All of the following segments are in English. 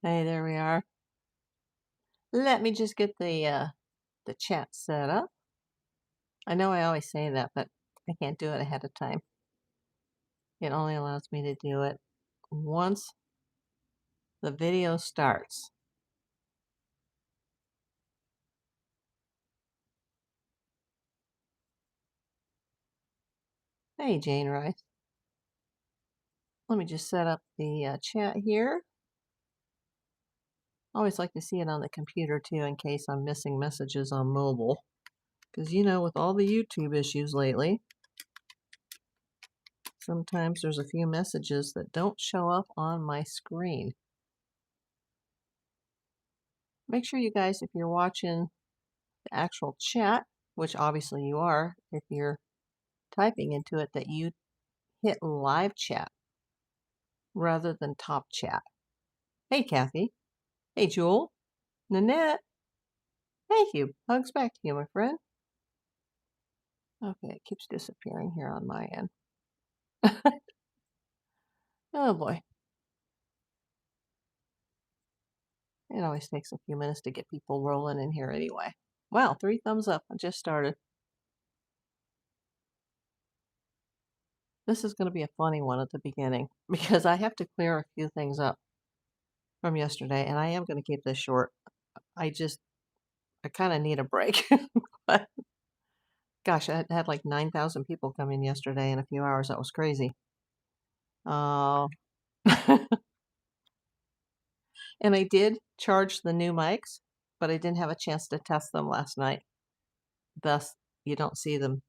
Hey, there we are. Let me just get the chat set up. I know I always say that, but I can't do it ahead of time. It only allows me to do it once the video starts. Hey, Jane Rice. Let me just set up the chat here. I always like to see it on the computer too, in case I'm missing messages on mobile. Because with all the YouTube issues lately, sometimes there's a few messages that don't show up on my screen. Make sure you guys, if you're watching the actual chat, which obviously you are, if you're typing into it, that you hit live chat rather than top chat. Hey, Kathy. Hey, Jewel. Nanette. Thank you. Hugs back to you, my friend. Okay, it keeps disappearing here on my end. Oh, boy. It always takes a few minutes to get people rolling in here anyway. Wow, 3 thumbs up. I just started. This is going to be a funny one at the beginning because I have to clear a few things up from yesterday, and I am going to keep this short. I kind of need a break. But gosh, I had like 9,000 people come in yesterday in a few hours. That was crazy. Uh, and I did charge the new mics, but I didn't have a chance to test them last night. Thus, you don't see them.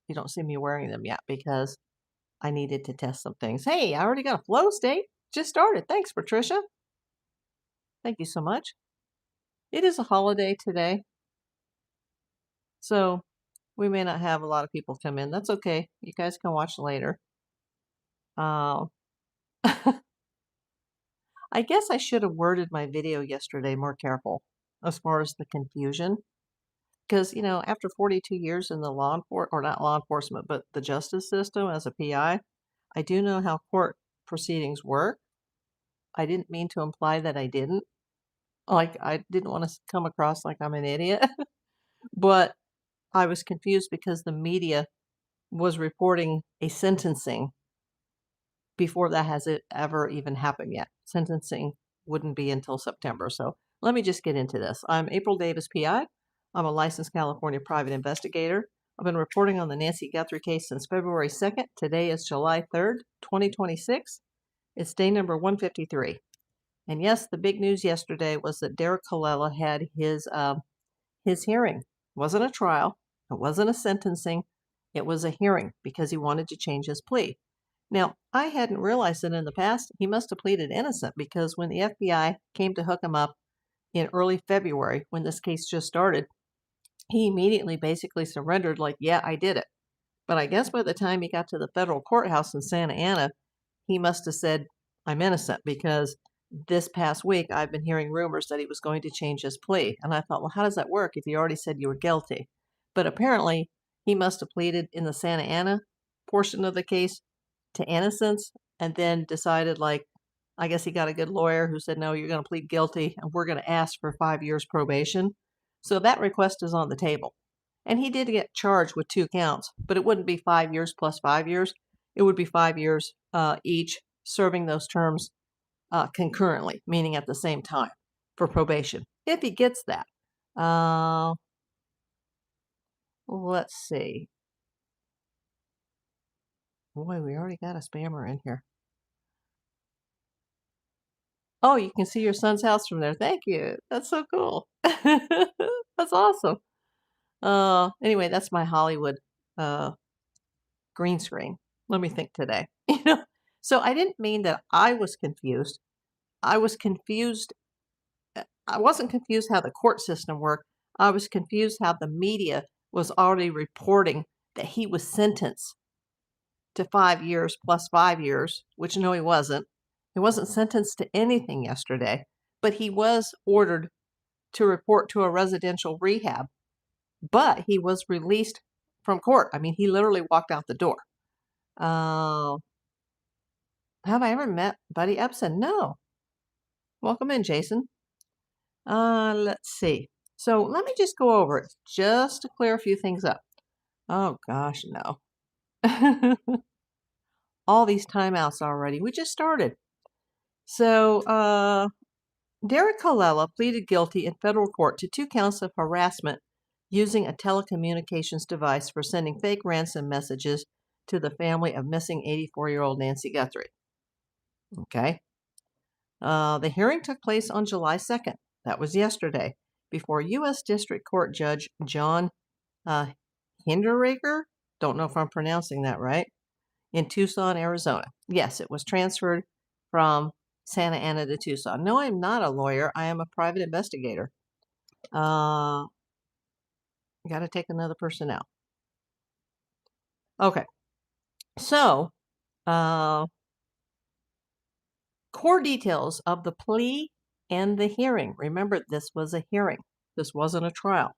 You don't see me wearing them yet because I needed to test some things. Hey, I already got a flow state. Just started. Thanks, Patricia. Thank you so much. It is a holiday today, so we may not have a lot of people come in. That's okay. You guys can watch later. Uh, I guess I should have worded my video yesterday more careful as far as the confusion. Because, after 42 years in the or not law enforcement, but the justice system as a PI, I do know how court proceedings work. I didn't mean to imply that I didn't. Like, I didn't want to come across like I'm an idiot. But I was confused because the media was reporting a sentencing before that has it ever even happened yet. Sentencing wouldn't be until September. So let me just get into this. I'm April Davis, PI. I'm a licensed California private investigator. I've been reporting on the Nancy Guthrie case since February 2nd. Today is July 3rd, 2026. It's day number 153. And yes, the big news yesterday was that Derek Kella had his hearing. It wasn't a trial. It wasn't a sentencing. It was a hearing because he wanted to change his plea. Now, I hadn't realized that in the past he must have pleaded innocent because when the FBI came to hook him up in early February, when this case just started, he immediately basically surrendered, like, yeah, I did it. But I guess by the time he got to the federal courthouse in Santa Ana, he must have said, I'm innocent, because this past week I've been hearing rumors that he was going to change his plea. And I thought, well, how does that work if you already said you were guilty? But apparently he must have pleaded in the Santa Ana portion of the case to innocence and then decided, like, I guess he got a good lawyer who said, no, you're going to plead guilty and we're going to ask for 5 years probation. So that request is on the table. And he did get charged with 2 counts, but it wouldn't be 5 years plus 5 years. It would be 5 years each, serving those terms concurrently, meaning at the same time for probation, if he gets that. Let's see. Boy, we already got a spammer in here. Oh, you can see your son's house from there. Thank you. That's so cool. That's awesome. Anyway, that's my Hollywood green screen. Let me think today. So I didn't mean that I was confused. I was confused. I wasn't confused how the court system worked. I was confused how the media was already reporting that he was sentenced to 5 years plus 5 years, which no, he wasn't. He wasn't sentenced to anything yesterday, but he was ordered to report to a residential rehab, but he was released from court. I mean, he literally walked out the door. Have I ever met Buddy Epson? No. Welcome in, Jason. Let's see. So let me just go over it just to clear a few things up. Oh gosh, no. All these timeouts already. We just started. So, Derek Kella pleaded guilty in federal court to 2 counts of harassment using a telecommunications device for sending fake ransom messages to the family of missing 84-year-old Nancy Guthrie. Okay. The hearing took place on July 2nd. That was yesterday, before U.S. District Court Judge John Hinderaker, don't know if I'm pronouncing that right, in Tucson, Arizona. Yes, it was transferred from Santa Ana to Tucson. No, I'm not a lawyer. I am a private investigator. Got to take another person out. Okay. So, core details of the plea and the hearing. Remember, this was a hearing. This wasn't a trial.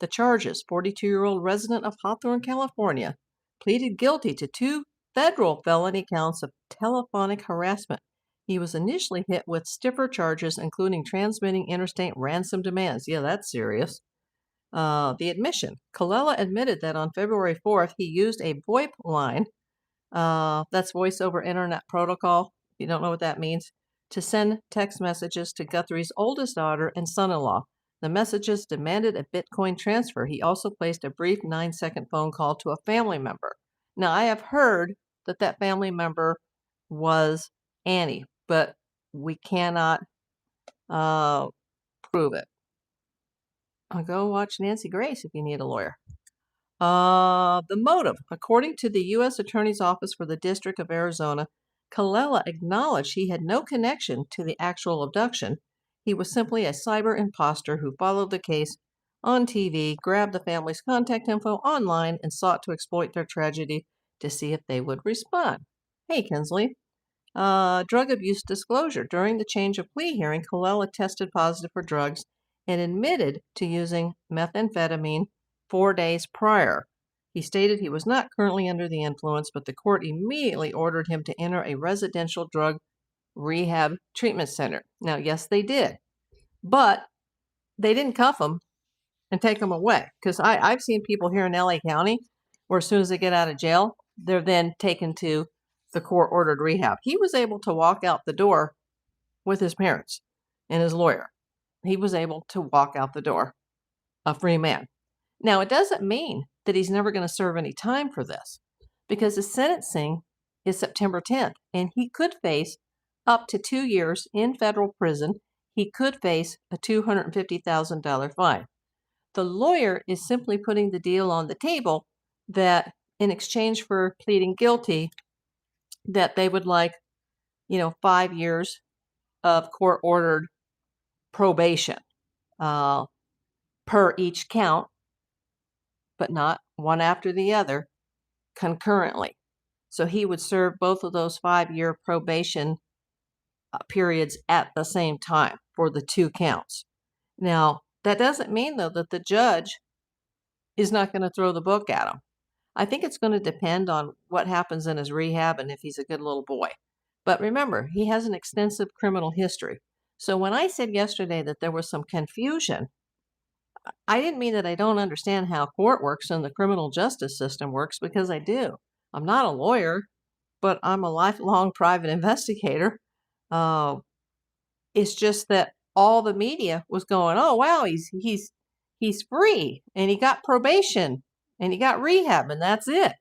The charges: 42-year-old resident of Hawthorne, California, pleaded guilty to 2 federal felony counts of telephonic harassment. He was initially hit with stiffer charges, including transmitting interstate ransom demands. Yeah, that's serious. The admission: Kella admitted that on February 4th, he used a VoIP line, that's voice over internet protocol, if you don't know what that means, to send text messages to Guthrie's oldest daughter and son-in-law. The messages demanded a Bitcoin transfer. He also placed a brief 9-second phone call to a family member. Now, I have heard that that family member was Annie, but we cannot prove it. I'll go watch Nancy Grace if you need a lawyer. The motive. According to the U.S. Attorney's Office for the District of Arizona, Kella acknowledged he had no connection to the actual abduction. He was simply a cyber imposter who followed the case on TV, grabbed the family's contact info online, and sought to exploit their tragedy to see if they would respond. Hey, Kinsley. Drug abuse disclosure. During the change of plea hearing, Kella tested positive for drugs and admitted to using methamphetamine 4 days prior. He stated he was not currently under the influence, but the court immediately ordered him to enter a residential drug rehab treatment center. Now, yes, they did, but they didn't cuff him and take him away, because I've seen people here in LA County where as soon as they get out of jail, they're then taken to the court-ordered rehab. He was able to walk out the door with his parents and his lawyer. He was able to walk out the door a free man. Now, it doesn't mean that he's never going to serve any time for this, because his sentencing is September 10th, and he could face up to 2 years in federal prison. He could face a $250,000 fine. The lawyer is simply putting the deal on the table that in exchange for pleading guilty, that they would like, 5 years of court-ordered probation per each count, but not one after the other, concurrently. So he would serve both of those 5-year probation periods at the same time for the 2 counts. Now, that doesn't mean, though, that the judge is not going to throw the book at him. I think it's going to depend on what happens in his rehab and if he's a good little boy. But remember, he has an extensive criminal history. So when I said yesterday that there was some confusion, I didn't mean that I don't understand how court works and the criminal justice system works, because I do. I'm not a lawyer, but I'm a lifelong private investigator. It's just that all the media was going, "Oh wow, he's free and he got probation and he got rehab and that's it."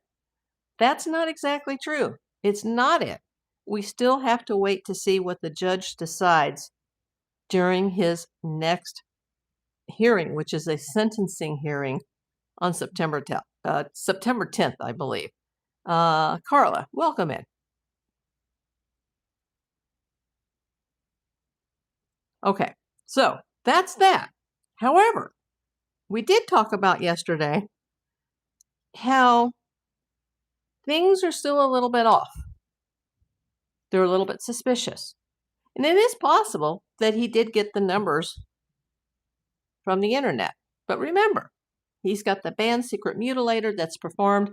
That's not exactly true. It's not it. We still have to wait to see what the judge decides during his next hearing, which is a sentencing hearing on September 10th, I believe. Carla, welcome in. Okay, so that's that. However, we did talk about yesterday how things are still a little bit off. They're a little bit suspicious. And it is possible that he did get the numbers from the internet. But remember, he's got the band Secret Mutilator that's performed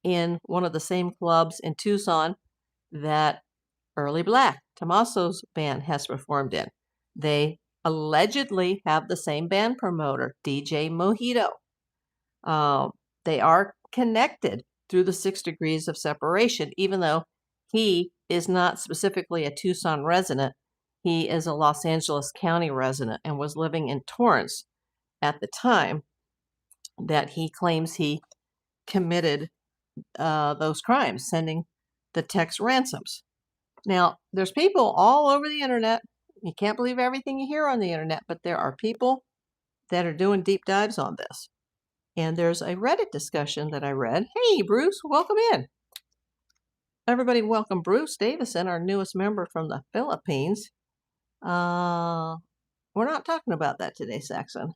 in one of the same clubs in Tucson that Early Black, Tommaso's band, has performed in. They allegedly have the same band promoter, DJ Mojito. They are connected through the 6 degrees of separation, even though he is not specifically a Tucson resident. He is a Los Angeles County resident and was living in Torrance at the time that he claims he committed those crimes, sending the text ransoms. Now, there's people all over the internet. You can't believe everything you hear on the internet, but there are people that are doing deep dives on this. And there's a Reddit discussion that I read. Hey, Bruce, welcome in. Everybody welcome Bruce Davison, our newest member from the Philippines. We're not talking about that today, Saxon.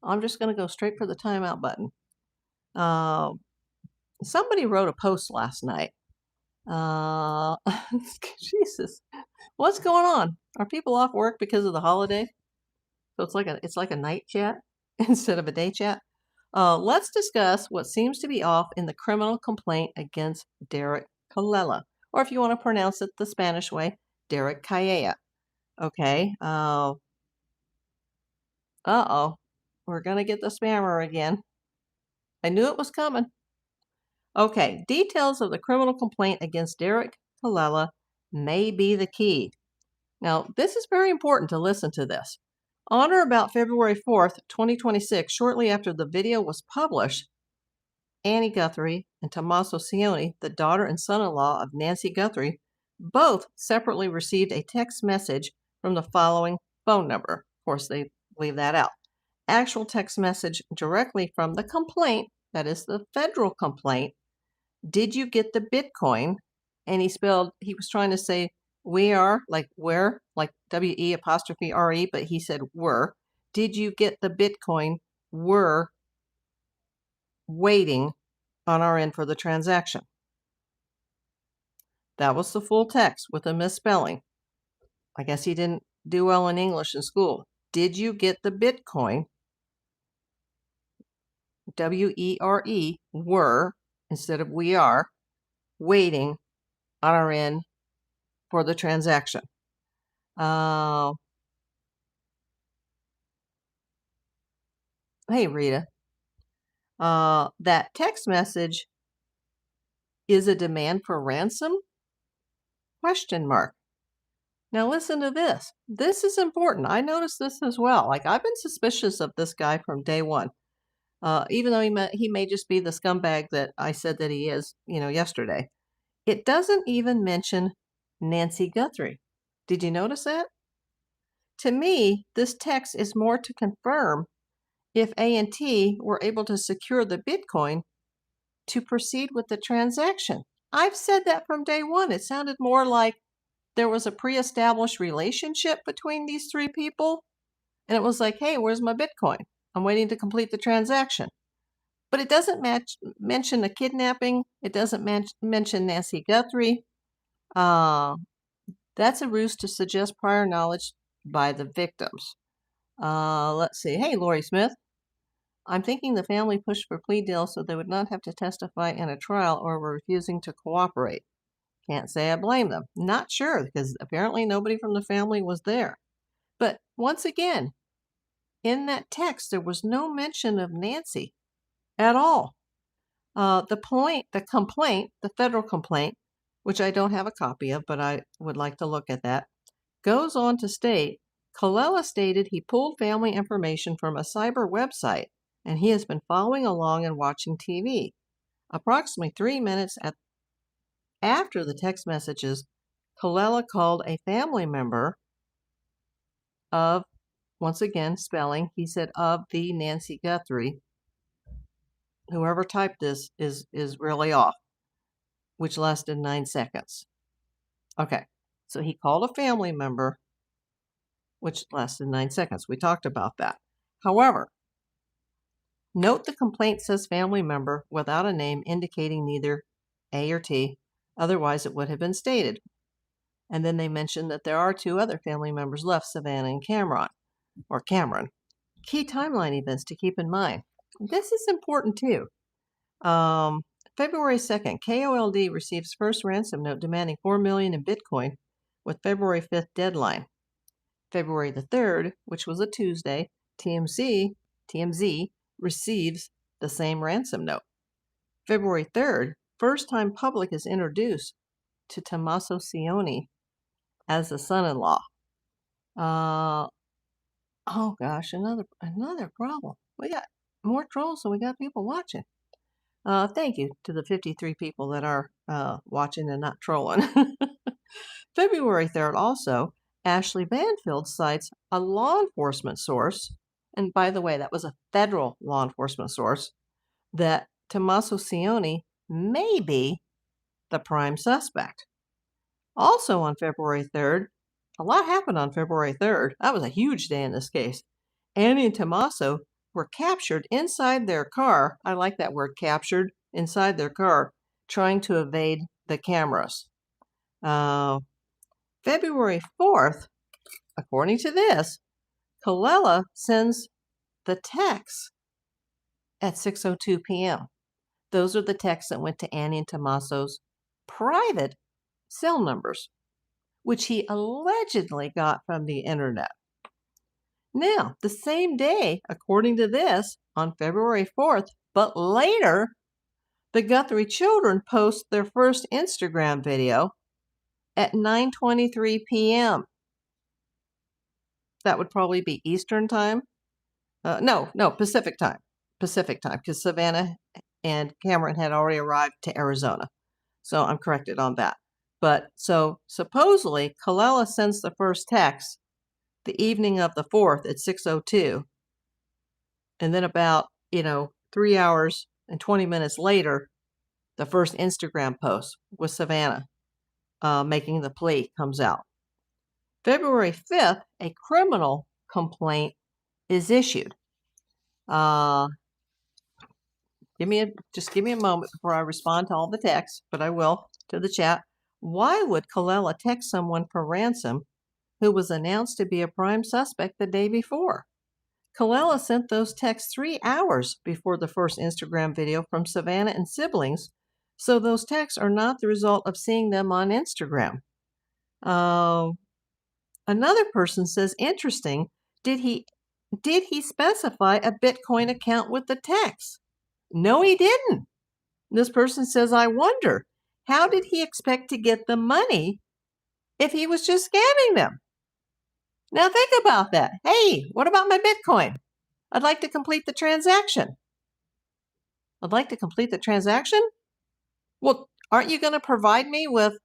I'm just going to go straight for the timeout button. Somebody wrote a post last night. Jesus, what's going on? Are people off work because of the holiday? So it's like a night chat instead of a day chat. Let's discuss what seems to be off in the criminal complaint against Derek Kella, or if you want to pronounce it the Spanish way, Derek Kella. Okay. We're gonna get the spammer again. I knew it was coming. Okay, details of the criminal complaint against Derek Kella may be the key. Now, this is very important to listen to this. On or about February 4th, 2026, shortly after the video was published, Annie Guthrie and Tommaso Cioni, the daughter and son-in-law of Nancy Guthrie, both separately received a text message from the following phone number. Of course, they leave that out. Actual text message directly from the complaint, that is the federal complaint. Did you get the Bitcoin? And he was trying to say we are, like where, like WE''RE, but he said were. Did you get the Bitcoin? Were waiting on our end for the transaction. That was the full text with a misspelling. I guess he didn't do well in English in school. Did you get the Bitcoin? WERE, were, instead of we are, waiting on our end for the transaction. Hey, Rita. That text message is a demand for ransom? Question mark. Now listen to this. This is important. I noticed this as well. Like, I've been suspicious of this guy from day one. Even though he may just be the scumbag that I said that he is, yesterday. It doesn't even mention Nancy Guthrie. Did you notice that? To me, this text is more to confirm if A&T were able to secure the Bitcoin to proceed with the transaction. I've said that from day one. It sounded more like there was a pre-established relationship between these three people. And it was like, hey, where's my Bitcoin? I'm waiting to complete the transaction. But it doesn't mention the kidnapping. It doesn't mention Nancy Guthrie. That's a ruse to suggest prior knowledge by the victims. Let's see. Hey, Lori Smith. I'm thinking the family pushed for plea deals so they would not have to testify in a trial or were refusing to cooperate. Can't say I blame them. Not sure, because apparently nobody from the family was there. But once again, in that text, there was no mention of Nancy at all. The complaint, the federal complaint, which I don't have a copy of, but I would like to look at that, goes on to state, Kella stated he pulled family information from a cyber website, and he has been following along and watching TV. Approximately 3 minutes after the text messages, Kella called a family member of, once again, spelling, he said of the Nancy Guthrie. Whoever typed this is really off, which lasted 9 seconds. Okay, so he called a family member, which lasted 9 seconds. We talked about that. However, note the complaint says family member without a name indicating neither A or T. Otherwise, it would have been stated. And then they mentioned that there are 2 other family members left, Savannah and Cameron. Key timeline events to keep in mind. This is important too. February 2nd, KOLD receives first ransom note demanding $4 million in Bitcoin with February 5th deadline. February the 3rd, which was a Tuesday, TMZ receives the same ransom note. February 3rd, first time public is introduced to Tommaso Cioni as the son-in-law. Oh gosh, another problem. We got more trolls, so we got people watching. Thank you to the 53 people that are watching and not trolling. February 3rd also, Ashley Banfield cites a law enforcement source, and by the way, that was a federal law enforcement source, that Tommaso Cioni may be the prime suspect. Also on February 3rd, a lot happened on February 3rd. That was a huge day in this case. Annie and Tommaso were captured inside their car. I like that word, captured, inside their car, trying to evade the cameras. February 4th, according to this, Kella sends the texts at 6:02 p.m. Those are the texts that went to Annie and Tommaso's private cell numbers, which he allegedly got from the internet. Now, the same day, according to this, on February 4th, but later, the Guthrie children post their first Instagram video at 9:23 p.m. That would probably be Eastern time. No, Pacific time. Pacific time, because Savannah and Cameron had already arrived to Arizona. So I'm corrected on that. But so supposedly, Kella sends the first text the evening of the 4th at 6:02. And then about, 3 hours and 20 minutes later, the first Instagram post with Savannah making the plea comes out. February 5th, a criminal complaint is issued. Just give me a moment before I respond to all the texts, but I will to the chat. Why would Kella text someone for ransom who was announced to be a prime suspect the day before? Kella sent those texts 3 hours before the first Instagram video from Savannah and siblings, so those texts are not the result of seeing them on Instagram. Another person says, interesting, did he specify a Bitcoin account with the text? No, he didn't. This person says, I wonder, how did he expect to get the money if he was just scamming them? Now think about that. Hey, what about my Bitcoin? I'd like to complete the transaction. Well, aren't you going to provide me with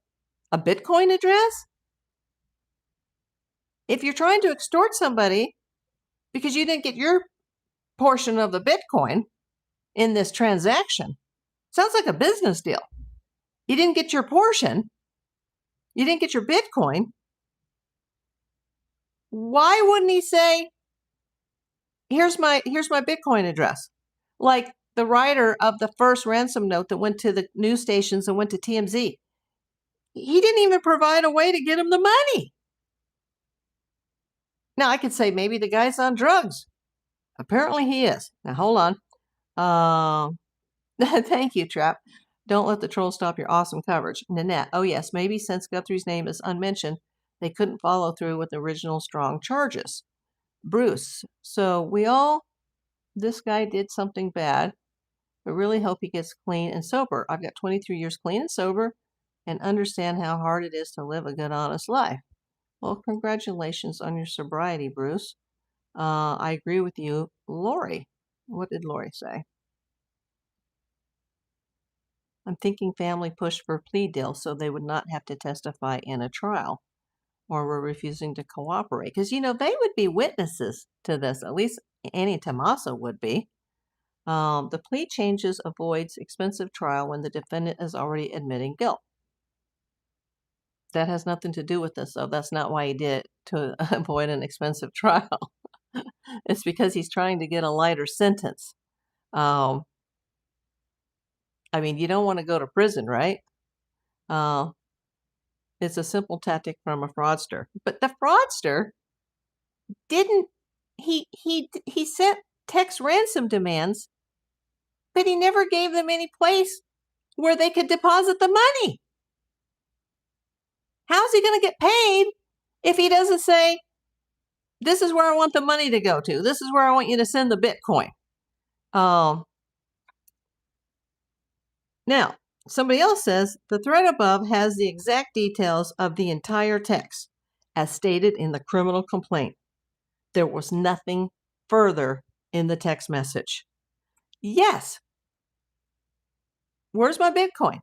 a Bitcoin address? If you're trying to extort somebody because you didn't get your portion of the Bitcoin in this transaction, sounds like a business deal. You didn't get your portion. You didn't get your Bitcoin. Why wouldn't he say, here's my Bitcoin address? Like the writer of the first ransom note that went to the news stations and went to TMZ. He didn't even provide a way to get him the money. Now, I could say maybe the guy's on drugs. Apparently he is. Now, hold on. Thank you, Trap. Don't let the troll stop your awesome coverage. Nanette, oh yes, maybe since Guthrie's name is unmentioned, they couldn't follow through with the original strong charges. Bruce, so this guy did something bad, but really hope he gets clean and sober. I've got 23 years clean and sober and understand how hard it is to live a good, honest life. Well, congratulations on your sobriety, Bruce. I agree with you. Lori, what did Lori say? I'm thinking family pushed for a plea deal so they would not have to testify in a trial or were refusing to cooperate. Because, they would be witnesses to this. At least Annie Tommaso would be. The plea changes avoids expensive trial when the defendant is already admitting guilt. That has nothing to do with this, though. That's not why he did it, to avoid an expensive trial. It's because he's trying to get a lighter sentence. You don't want to go to prison, right? It's a simple tactic from a fraudster. But the fraudster he sent text ransom demands, but he never gave them any place where they could deposit the money. How's he going to get paid if he doesn't say, this is where I want the money to go to. This is where I want you to send the Bitcoin. Now, somebody else says, the thread above has the exact details of the entire text, as stated in the criminal complaint. There was nothing further in the text message. Yes. Where's my Bitcoin?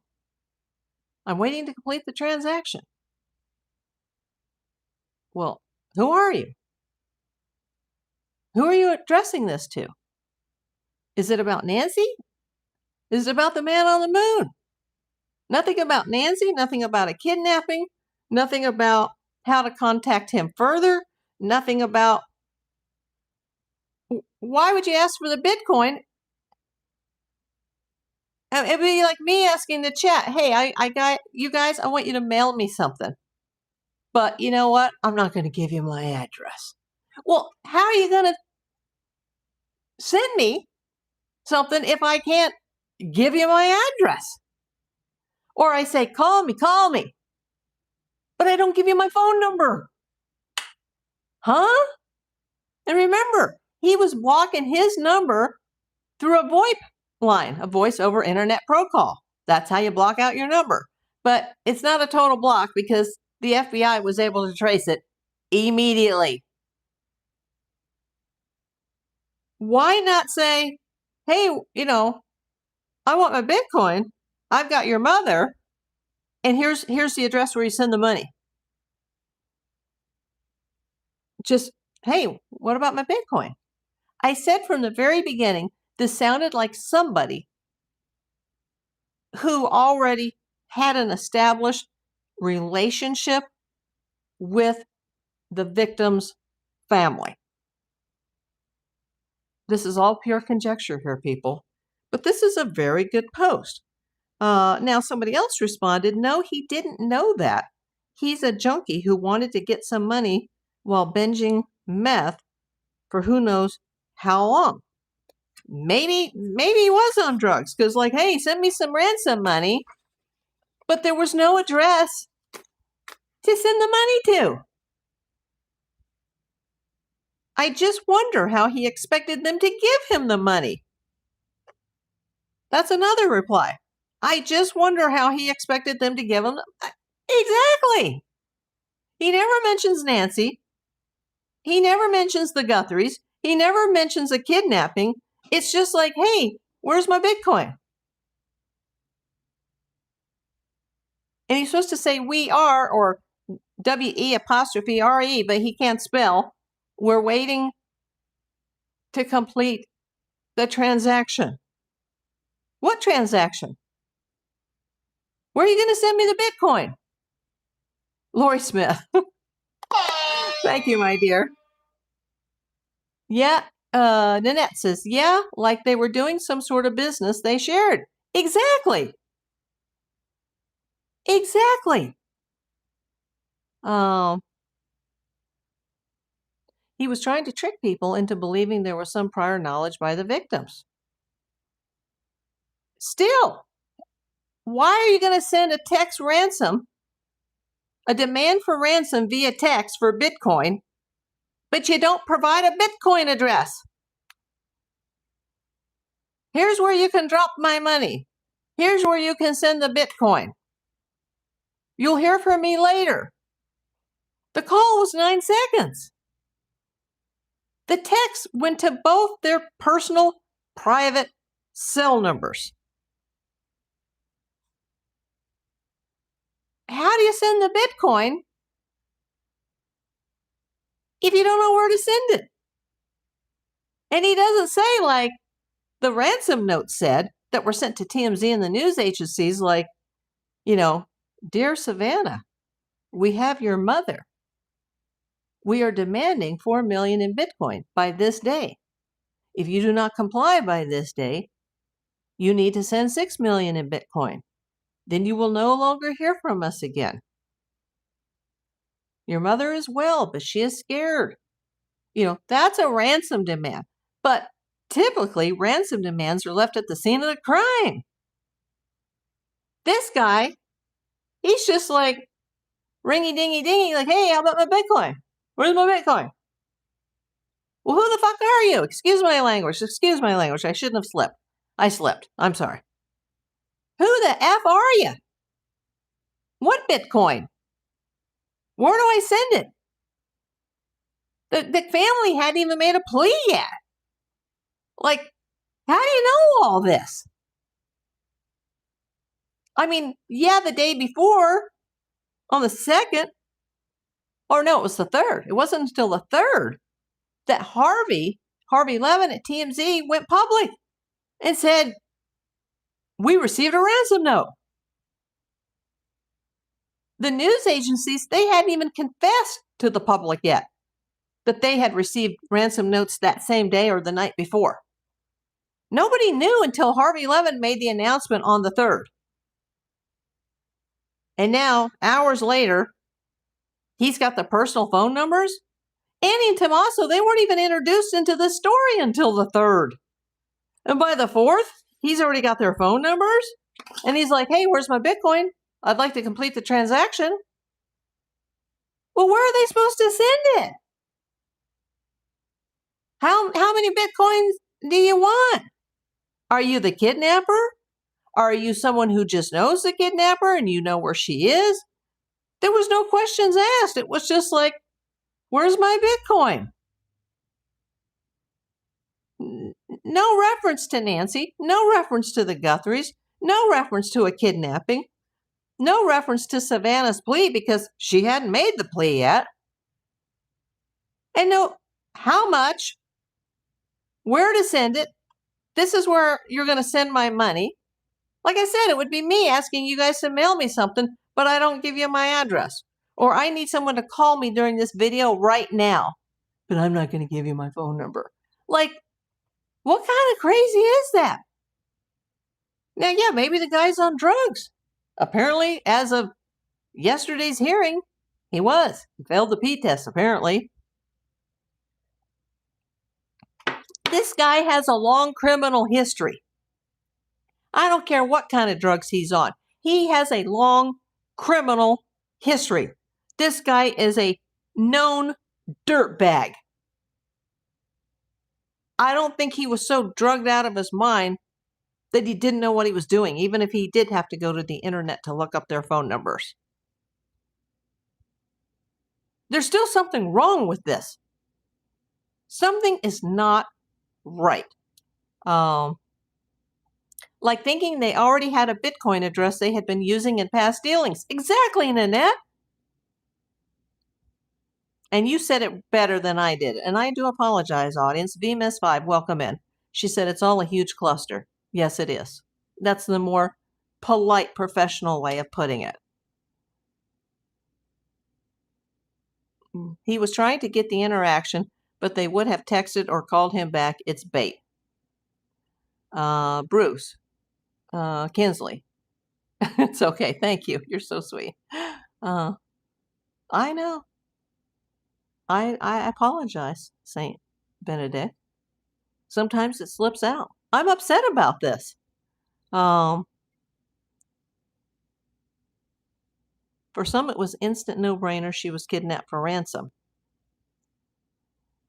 I'm waiting to complete the transaction. Well, who are you? Who are you addressing this to? Is it about Nancy? Is it about the man on the moon? Nothing about Nancy, nothing about a kidnapping, nothing about how to contact him further, nothing about why would you ask for the Bitcoin? It'd be like me asking the chat, hey, I got you guys, I want you to mail me something. But you know what? I'm not going to give you my address. Well, how are you going to send me something if I can't give you my address? Or I say, call me, but I don't give you my phone number. Huh? And remember, he was blocking his number through a VoIP line, a voice over internet protocol. That's how you block out your number. But it's not a total block because the FBI was able to trace it immediately. Why not say, hey, I want my Bitcoin. I've got your mother. And here's the address where you send the money. Just, hey, what about my Bitcoin? I said from the very beginning, this sounded like somebody who already had an established relationship with the victim's family. This is all pure conjecture here, people. But this is a very good post. Now, somebody else responded, no, he didn't know that. He's a junkie who wanted to get some money while binging meth for who knows how long. Maybe he was on drugs because, like, hey, send me some ransom money. But there was no address to send the money to. I just wonder how he expected them to give him the money. That's another reply. I just wonder how he expected them to give him. Exactly. He never mentions Nancy. He never mentions the Guthries. He never mentions a kidnapping. It's just like, hey, where's my Bitcoin? And he's supposed to say we are, or WE''RE, but he can't spell. We're waiting to complete the transaction. What transaction? Where are you going to send me the Bitcoin? Lori Smith. Thank you, my dear. Yeah, Nanette says, yeah, like they were doing some sort of business they shared. Exactly. Exactly. He was trying to trick people into believing there was some prior knowledge by the victims. Still, why are you going to send a text ransom, a demand for ransom via text for Bitcoin, but you don't provide a Bitcoin address? Here's where you can drop my money. Here's where you can send the Bitcoin. You'll hear from me later. The call was 9 seconds. The text went to both their personal, private cell numbers. How do you send the Bitcoin if you don't know where to send it? And he doesn't say, like the ransom note said, that were sent to TMZ and the news agencies, like, dear Savannah, we have your mother. We are demanding 4 million in Bitcoin by this day. If you do not comply by this day, you need to send 6 million in Bitcoin. Then you will no longer hear from us again. Your mother is well, but she is scared. That's a ransom demand. But typically, ransom demands are left at the scene of the crime. This guy, he's just like ringy dingy dingy, like, hey, how about my Bitcoin? Where's my Bitcoin? Well, who the fuck are you? Excuse my language. Excuse my language. I shouldn't have slipped. I slipped. I'm sorry. Who the F are you? What Bitcoin? Where do I send it? The family hadn't even made a plea yet. Like, how do you know all this? I mean, yeah, the day before, on the 2nd, or no, it was the 3rd. It wasn't until the 3rd that Harvey Levin at TMZ went public and said, we received a ransom note. The news agencies, they hadn't even confessed to the public yet that they had received ransom notes that same day or the night before. Nobody knew until Harvey Levin made the announcement on the 3rd. And now, hours later, he's got the personal phone numbers. Annie and Tommaso, they weren't even introduced into this story until the 3rd. And by the 4th, he's already got their phone numbers. And he's like, hey, where's my Bitcoin? I'd like to complete the transaction. Well, where are they supposed to send it? How many Bitcoins do you want? Are you the kidnapper? Are you someone who just knows the kidnapper and you know where she is? There was no questions asked. It was just like, where's my Bitcoin? No reference to Nancy. No reference to the Guthries. No reference to a kidnapping. No reference to Savannah's plea because she hadn't made the plea yet. And no, how much, where to send it. This is where you're going to send my money. Like I said, it would be me asking you guys to mail me something, but I don't give you my address. Or I need someone to call me during this video right now, but I'm not going to give you my phone number. Like, what kind of crazy is that? Now, yeah, maybe the guy's on drugs. Apparently, as of yesterday's hearing, he was. He failed the P test, apparently. This guy has a long criminal history. I don't care what kind of drugs he's on. He has a long criminal history. This guy is a known dirtbag. I don't think he was so drugged out of his mind that he didn't know what he was doing, even if he did have to go to the internet to look up their phone numbers. There's still something wrong with this. Something is not right. Like thinking they already had a Bitcoin address they had been using in past dealings. Exactly, Nanette. And you said it better than I did. And I do apologize, audience. VMS5, welcome in. She said it's all a huge cluster. Yes, it is. That's the more polite, professional way of putting it. He was trying to get the interaction, but they would have texted or called him back. It's bait. Bruce. Kinsley. It's okay. Thank you. You're so sweet. I know. I apologize, Saint Benedict. Sometimes it slips out. I'm upset about this. For some, it was instant no-brainer. She was kidnapped for ransom.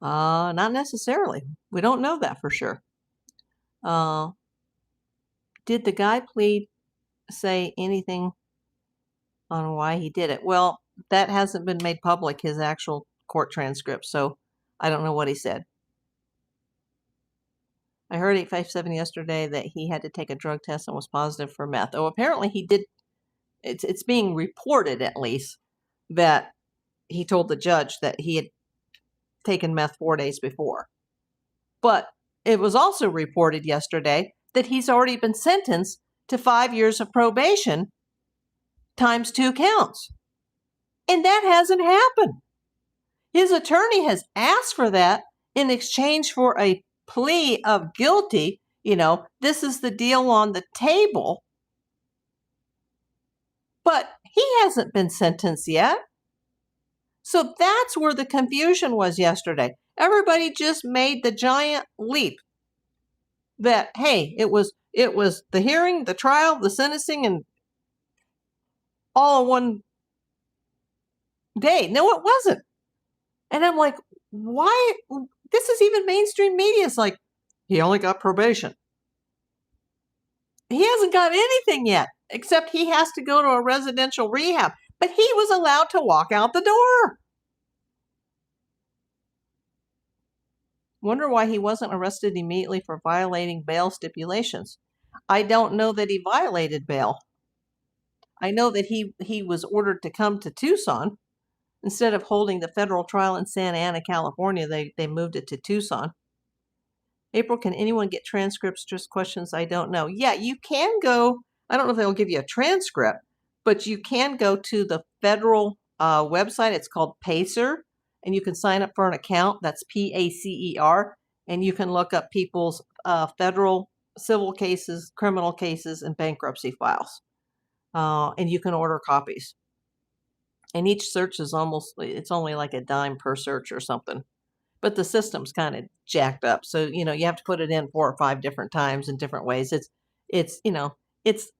Not necessarily. We don't know that for sure. Did the guy plead say anything on why he did it? Well, that hasn't been made public, his actual court transcript, so I don't know what he said. I heard 857 yesterday that he had to take a drug test and was positive for meth. Oh, apparently he did. It's being reported, at least, that he told the judge that he had taken meth 4 days before. But it was also reported yesterday that he's already been sentenced to 5 years of probation times 2 counts. And that hasn't happened. His attorney has asked for that in exchange for a plea of guilty. You know, this is the deal on the table. But he hasn't been sentenced yet. So that's where the confusion was yesterday. Everybody just made the giant leap that, hey, it was the hearing, the trial, the sentencing, and all in one day. No, it wasn't. And I'm like, why? This is even mainstream media. It's like, he only got probation. He hasn't got anything yet, except he has to go to a residential rehab. But he was allowed to walk out the door. Wonder why he wasn't arrested immediately for violating bail stipulations. I don't know that he violated bail. I know that he was ordered to come to Tucson. Instead of holding the federal trial in Santa Ana, California, they moved it to Tucson. April, can anyone get transcripts? Just questions I don't know. Yeah, you can go. I don't know if they'll give you a transcript, but you can go to the federal website. It's called Pacer, and you can sign up for an account. That's PACER, and you can look up people's federal civil cases, criminal cases, and bankruptcy files. And you can order copies. And each search is it's only like a dime per search or something. But the system's kind of jacked up. So, you have to put it in 4 or 5 different times in different ways. It's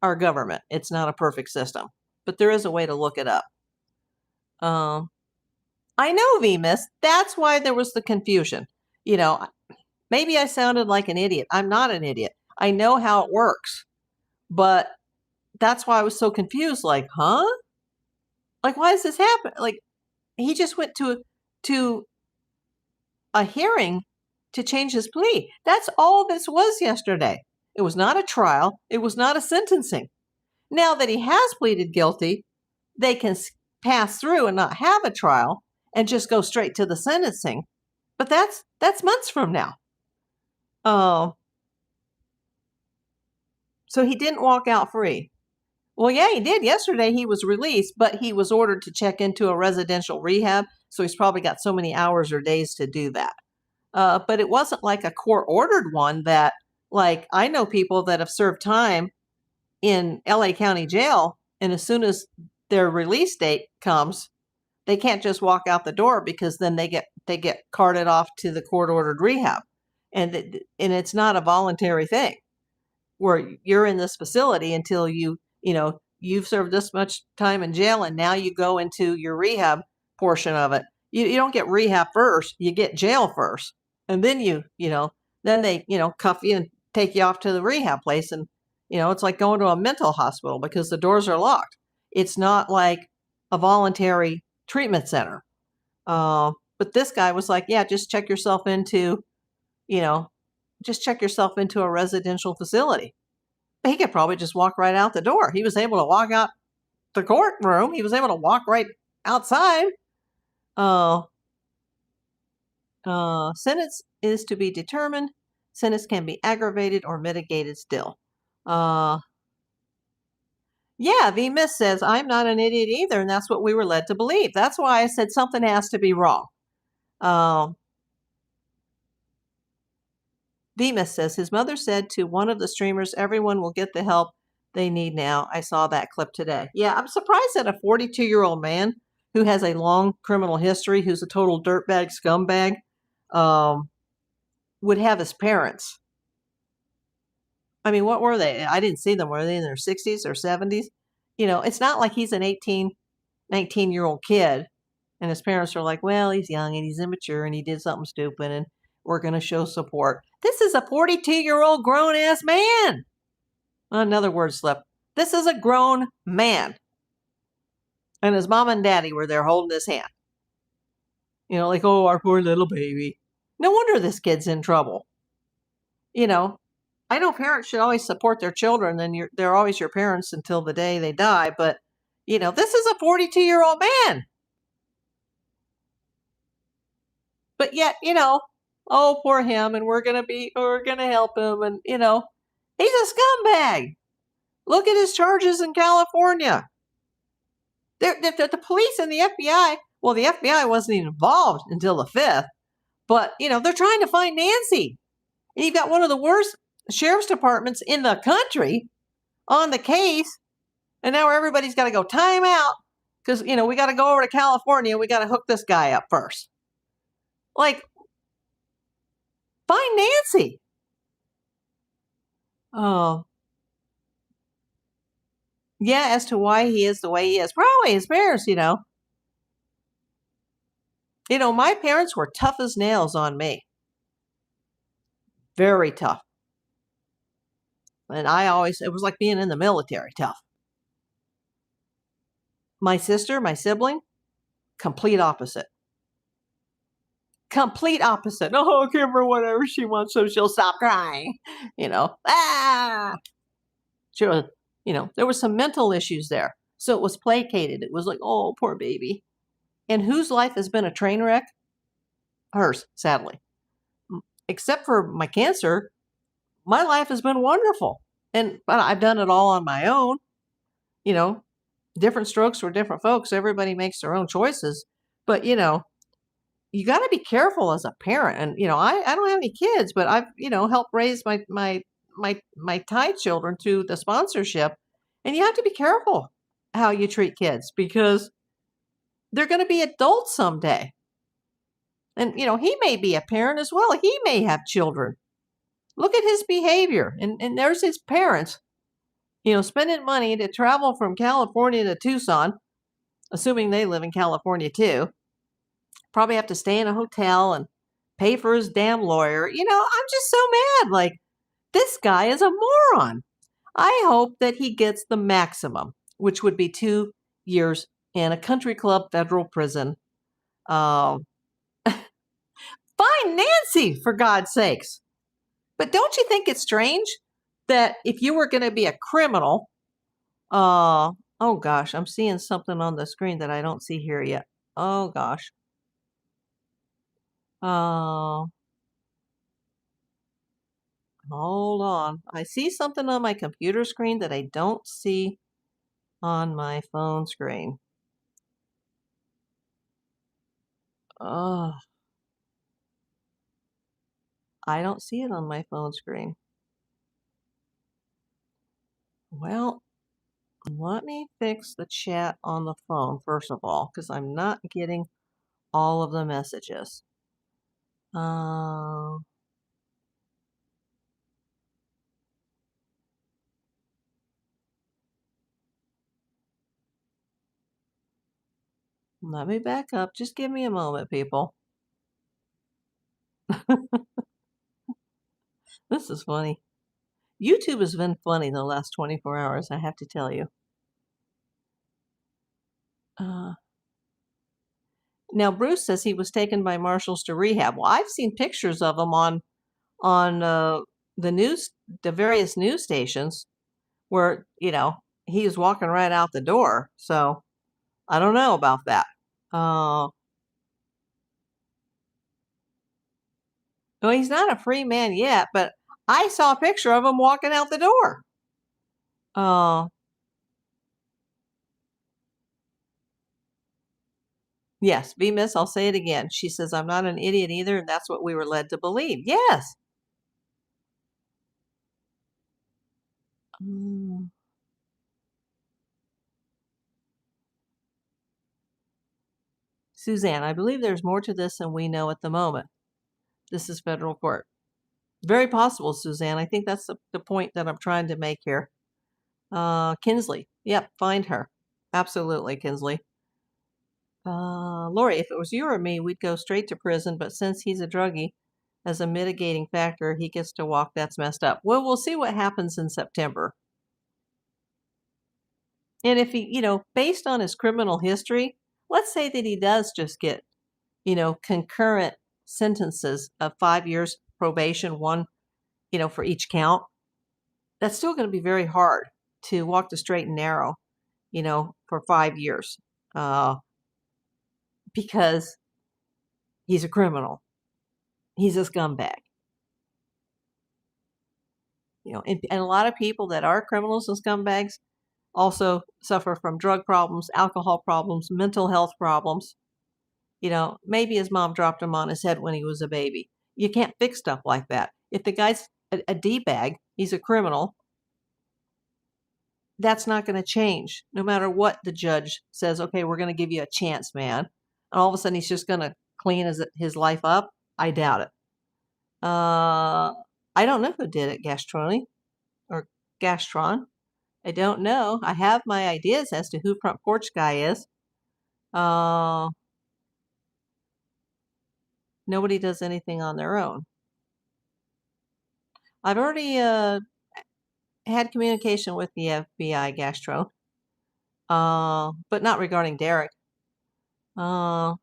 our government. It's not a perfect system, but there is a way to look it up. I know, VMIS. That's why there was the confusion. Maybe I sounded like an idiot. I'm not an idiot. I know how it works, but that's why I was so confused. Like, huh? Like, why does this happen? Like, he just went to a hearing to change his plea. That's all this was yesterday. It was not a trial. It was not a sentencing. Now that he has pleaded guilty, they can pass through and not have a trial and just go straight to the sentencing. But that's months from now. So he didn't walk out free. Well, yeah, he did. Yesterday he was released, but he was ordered to check into a residential rehab. So he's probably got so many hours or days to do that. But it wasn't like a court-ordered one that, like, I know people that have served time in LA County Jail, and as soon as their release date comes, they can't just walk out the door because then they get carted off to the court-ordered rehab. And it's not a voluntary thing where you're in this facility until you've served this much time in jail and now you go into your rehab portion of it. You don't get rehab first, you get jail first. And then then they, cuff you and take you off to the rehab place. And, it's like going to a mental hospital because the doors are locked. It's not like a voluntary treatment center. But this guy was like, yeah, just check yourself into a residential facility. He could probably just walk right out the door. He was able to walk out the courtroom. He was able to walk right outside. Sentence is to be determined. Sentence can be aggravated or mitigated still. Yeah, VMIS says, I'm not an idiot either, and that's what we were led to believe. That's why I said something has to be wrong. VMIS says, his mother said to one of the streamers, everyone will get the help they need now. I saw that clip today. Yeah, I'm surprised that a 42-year-old man who has a long criminal history, who's a total dirtbag scumbag, would have his parents. I mean, what were they? I didn't see them. Were they in their 60s or 70s? It's not like he's an 18, 19-year-old kid and his parents are like, well, he's young and he's immature and he did something stupid and we're going to show support. This is a 42-year-old grown-ass man. Another word slip. This is a grown man. And his mom and daddy were there holding his hand. Like, oh, our poor little baby. No wonder this kid's in trouble. I know parents should always support their children and they're always your parents until the day they die. But, this is a 42-year-old man. But yet, oh, poor him, and we're gonna help him, and he's a scumbag. Look at his charges in California. The police and the FBI. Well, the FBI wasn't even involved until the 5th, but they're trying to find Nancy, and you've got one of the worst sheriff's departments in the country on the case, and now everybody's got to go time out because we got to go over to California. We got to hook this guy up first. Like, find Nancy. Oh. Yeah, as to why he is the way he is. Probably his parents, my parents were tough as nails on me. Very tough. And it was like being in the military, tough. My sister, my sibling, complete opposite. Complete opposite. Oh, give her whatever she wants so she'll stop crying. Ah! She was, there were some mental issues there. So it was placated. It was like, oh, poor baby. And whose life has been a train wreck? Hers, sadly. Except for my cancer, my life has been wonderful. But I've done it all on my own. Different strokes for different folks. Everybody makes their own choices. But, you got to be careful as a parent. And, I don't have any kids, but I've, helped raise my Thai children through the sponsorship. And you have to be careful how you treat kids because they're going to be adults someday. And, he may be a parent as well. He may have children. Look at his behavior. And there's his parents, spending money to travel from California to Tucson, assuming they live in California too. Probably have to stay in a hotel and pay for his damn lawyer. I'm just so mad. Like, this guy is a moron. I hope that he gets the maximum, which would be 2 years in a country club federal prison. Fine Nancy, for God's sakes. But don't you think it's strange that if you were going to be a criminal, oh gosh, I'm seeing something on the screen that I don't see here yet. Oh gosh. Hold on. I see something on my computer screen that I don't see on my phone screen. Oh, I don't see it on my phone screen. Well, let me fix the chat on the phone first of all, because I'm not getting all of the messages. Let me back up. Just give me a moment, people. This is funny. YouTube has been funny the last 24 hours, I have to tell you. Now, Bruce says he was taken by marshals to rehab. Well, I've seen pictures of him on the various news stations where, he was walking right out the door. So I don't know about that. Well, he's not a free man yet, but I saw a picture of him walking out the door. Yes, V-Miss, I'll say it again. She says, I'm not an idiot either, and that's what we were led to believe. Yes. Suzanne, I believe there's more to this than we know at the moment. This is federal court. Very possible, Suzanne. I think that's the point that I'm trying to make here. Kinsley. Yep, find her. Absolutely, Kinsley. Lori, if it was you or me, we'd go straight to prison, but since he's a druggie, as a mitigating factor, he gets to walk. That's messed up. Well, we'll see what happens in September. And if he, based on his criminal history, let's say that he does just get, concurrent sentences of 5 years probation, one, for each count. That's still going to be very hard to walk the straight and narrow, for 5 years, because he's a criminal. He's a scumbag. And a lot of people that are criminals and scumbags also suffer from drug problems, alcohol problems, mental health problems. Maybe his mom dropped him on his head when he was a baby. You can't fix stuff like that. If the guy's a D-bag, he's a criminal, that's not going to change. No matter what the judge says, okay, we're going to give you a chance, man. And all of a sudden he's just going to clean his life up. I doubt it. I don't know who did it, Gastron. I don't know. I have my ideas as to who Front Porch Guy is. Nobody does anything on their own. I've already had communication with the FBI Gastro, but not regarding Derek. Emerald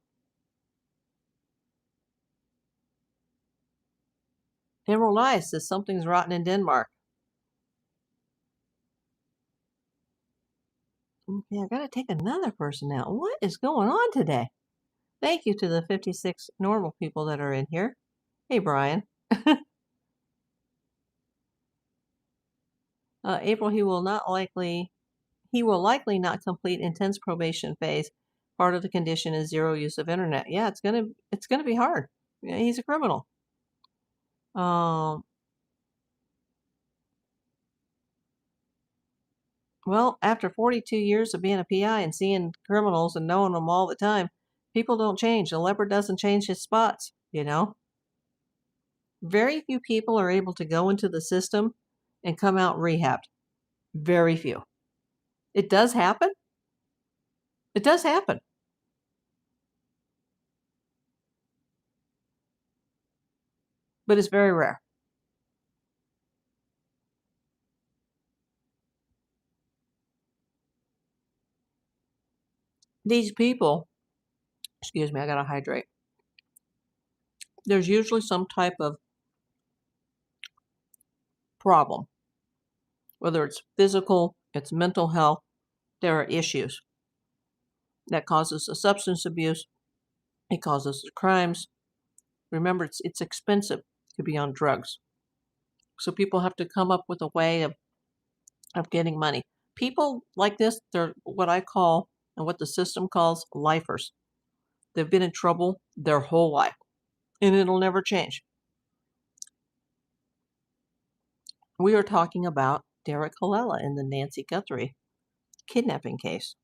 Eye says something's rotten in Denmark. Okay, I gotta take another person out. What is going on today? Thank you to the 56 normal people that are in here. Hey, Brian. April, he will likely not complete intense probation phase. Part of the condition is zero use of internet. Yeah, it's gonna be hard. Yeah, he's a criminal. Well, after 42 years of being a PI and seeing criminals and knowing them all the time, people don't change. A leopard doesn't change his spots, you know? Very few people are able to go into the system and come out rehabbed. Very few. It does happen. It does happen. But it's very rare. These people, excuse me, I gotta hydrate. There's usually some type of problem, whether it's physical, it's mental health. There are issues that causes the substance abuse. It causes the crimes. Remember, it's expensive to be on drugs. So people have to come up with a way of getting money. People like this, they're what I call and what the system calls lifers. They've been in trouble their whole life, and it'll never change. We are talking about Derek Kella in the Nancy Guthrie kidnapping case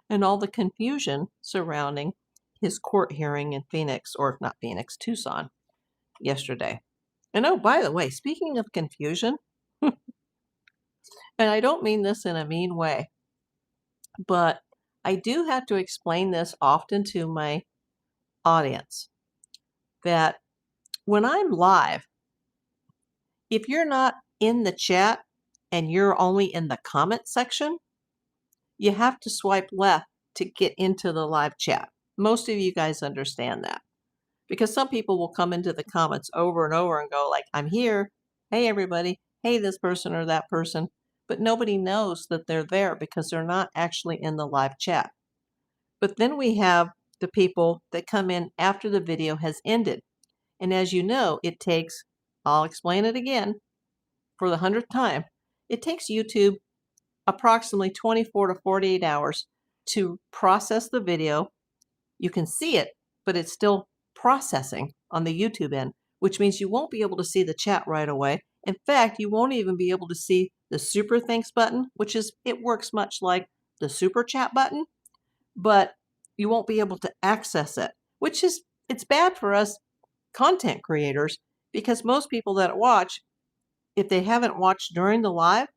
and all the confusion surrounding his court hearing in Phoenix, or not Phoenix, Tucson, yesterday. And oh, by the way, speaking of confusion, and I don't mean this in a mean way, but I do have to explain this often to my audience that when I'm live, if you're not in the chat and you're only in the comment section, you have to swipe left to get into the live chat. Most of you guys understand that because some people will come into the comments over and over and go like, I'm here. Hey, everybody. Hey, this person or that person. But nobody knows that they're there because they're not actually in the live chat. But then we have the people that come in after the video has ended. And as you know, it takes, I'll explain it again for the 100th time, it takes YouTube approximately 24 to 48 hours to process the video. You can see it, but it's still processing on the YouTube end, which means you won't be able to see the chat right away. In fact, you won't even be able to see the super thanks button, it works much like the super chat button, but you won't be able to access it, it's bad for us content creators because most people that watch, if they haven't watched during the live,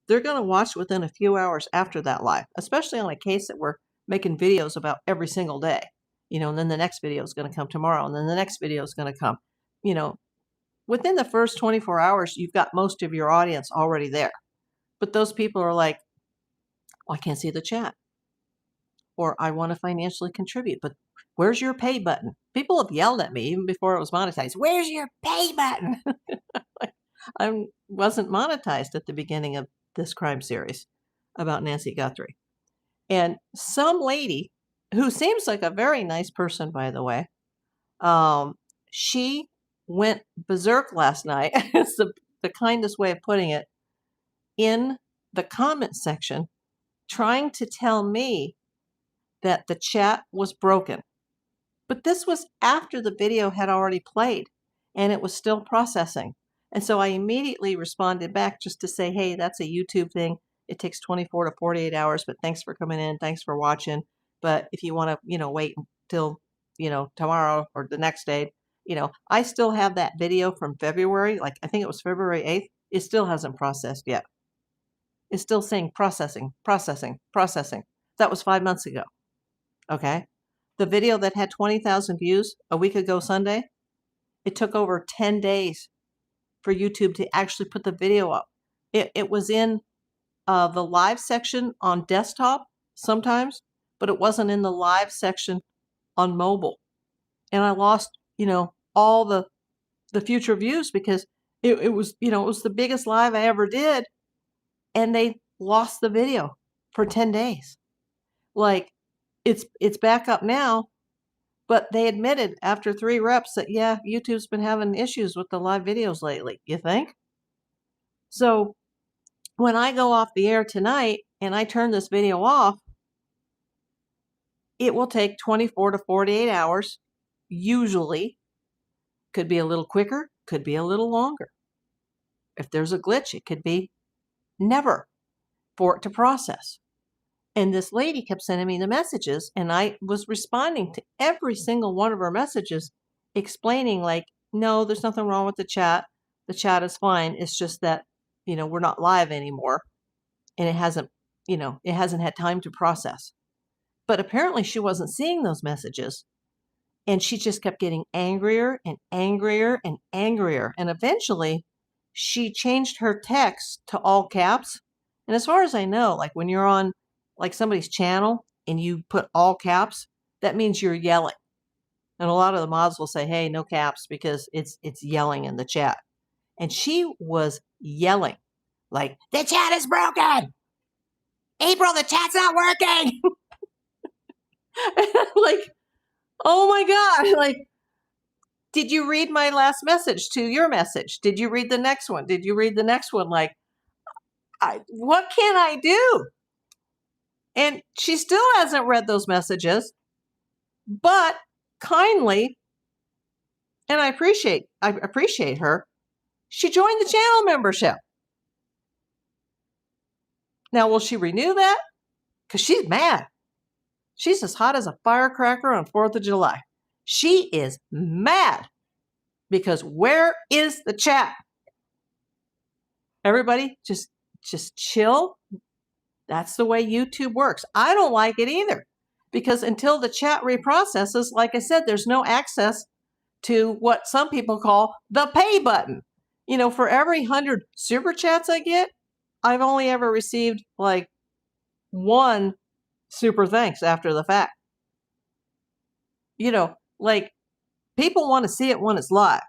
they're going to watch within a few hours after that live, especially on a case that we're making videos about every single day, and then the next video is going to come tomorrow, and then the next video is going to come, within the first 24 hours, you've got most of your audience already there. But those people are like, well, I can't see the chat, or I want to financially contribute, but where's your pay button? People have yelled at me even before it was monetized. Where's your pay button? I wasn't monetized at the beginning of this crime series about Nancy Guthrie. And some lady who seems like a very nice person, by the way, she went berserk last night. It's the kindest way of putting it, in the comment section, trying to tell me that the chat was broken. But this was after the video had already played and it was still processing. And so I immediately responded back just to say, hey, that's a YouTube thing. It takes 24 to 48 hours, but thanks for coming in. Thanks for watching. But if you want to, wait until, tomorrow or the next day, I still have that video from February. Like, I think it was February 8th. It still hasn't processed yet. It's still saying processing, processing, processing. That was 5 months ago. Okay. The video that had 20,000 views a week ago Sunday, it took over 10 days for YouTube to actually put the video up. It was in the live section on desktop sometimes, but it wasn't in the live section on mobile. And I lost, all the future views because it was, it was the biggest live I ever did. And they lost the video for 10 days. Like, it's back up now, but they admitted after 3 reps that, yeah, YouTube's been having issues with the live videos lately. You think? So when I go off the air tonight and I turn this video off, it will take 24 to 48 hours, usually. Could be a little quicker, could be a little longer. If there's a glitch, it could be never for it to process. And this lady kept sending me the messages, and I was responding to every single one of her messages, explaining like, no, there's nothing wrong with the chat. The chat is fine. It's just that, we're not live anymore. And it hasn't had time to process. But apparently she wasn't seeing those messages. And she just kept getting angrier and angrier and angrier. And eventually she changed her text to all caps. And as far as I know, like when you're on like somebody's channel and you put all caps, that means you're yelling. And a lot of the mods will say, hey, no caps, because it's yelling in the chat. And she was yelling like, the chat is broken. April, the chat's not working. Like, oh my God. Like, did you read my last message to your message? Did you read the next one? Did you read the next one? Like, what can I do? And she still hasn't read those messages, but kindly, and I appreciate her, she joined the channel membership. Now, will she renew that? Because she's mad. She's as hot as a firecracker on 4th of July. She is mad because where is the chat? Everybody just chill. That's the way YouTube works. I don't like it either, because until the chat reprocesses, like I said, there's no access to what some people call the pay button. For every 100 super chats I get, I've only ever received like 1 super thanks after the fact. Like, people want to see it when it's live,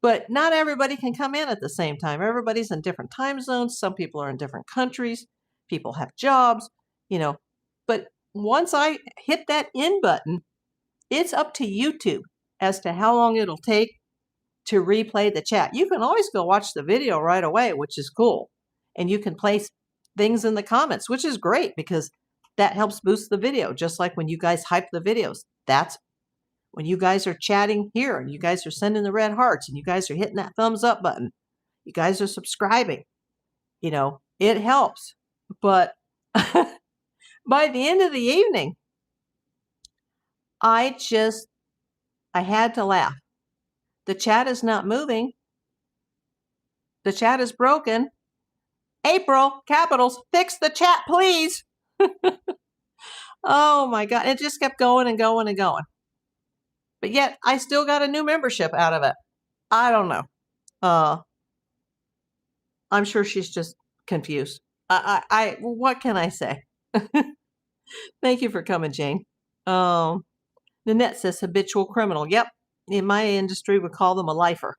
but not everybody can come in at the same time. Everybody's in different time zones. Some people are in different countries. People have jobs, but once I hit that in button, it's up to YouTube as to how long it'll take to replay the chat. You can always go watch the video right away, which is cool. And you can place things in the comments, which is great because that helps boost the video. Just like when you guys hype the videos, that's when you guys are chatting here and you guys are sending the red hearts and you guys are hitting that thumbs up button. You guys are subscribing, it helps. But by the end of the evening, I had to laugh. The chat is not moving. The chat is broken. April, capitals, fix the chat, please. Oh my God. It just kept going and going and going. But yet I still got a new membership out of it. I don't know. I'm sure she's just confused. What can I say? Thank you for coming, Jane. Nanette says habitual criminal. Yep. In my industry, we call them a lifer.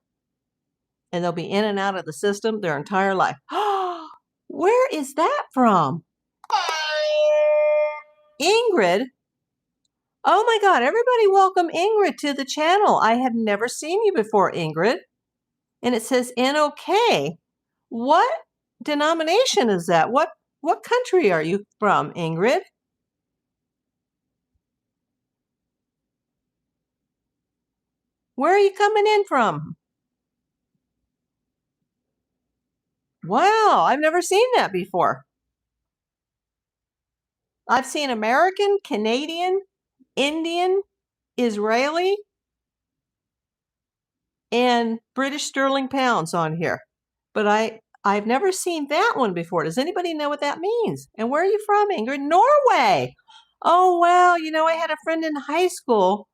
And they'll be in and out of the system their entire life. Where is that from? Ingrid? Oh my God, everybody welcome Ingrid to the channel. I have never seen you before, Ingrid. And it says NOK. What denomination is that? What country are you from, Ingrid? Where are you coming in from? Wow, I've never seen that before. I've seen American, Canadian, Indian, Israeli, and British sterling pounds on here. But I've never seen that one before. Does anybody know what that means? And where are you from, Ingrid? Norway. Oh, well, I had a friend in high school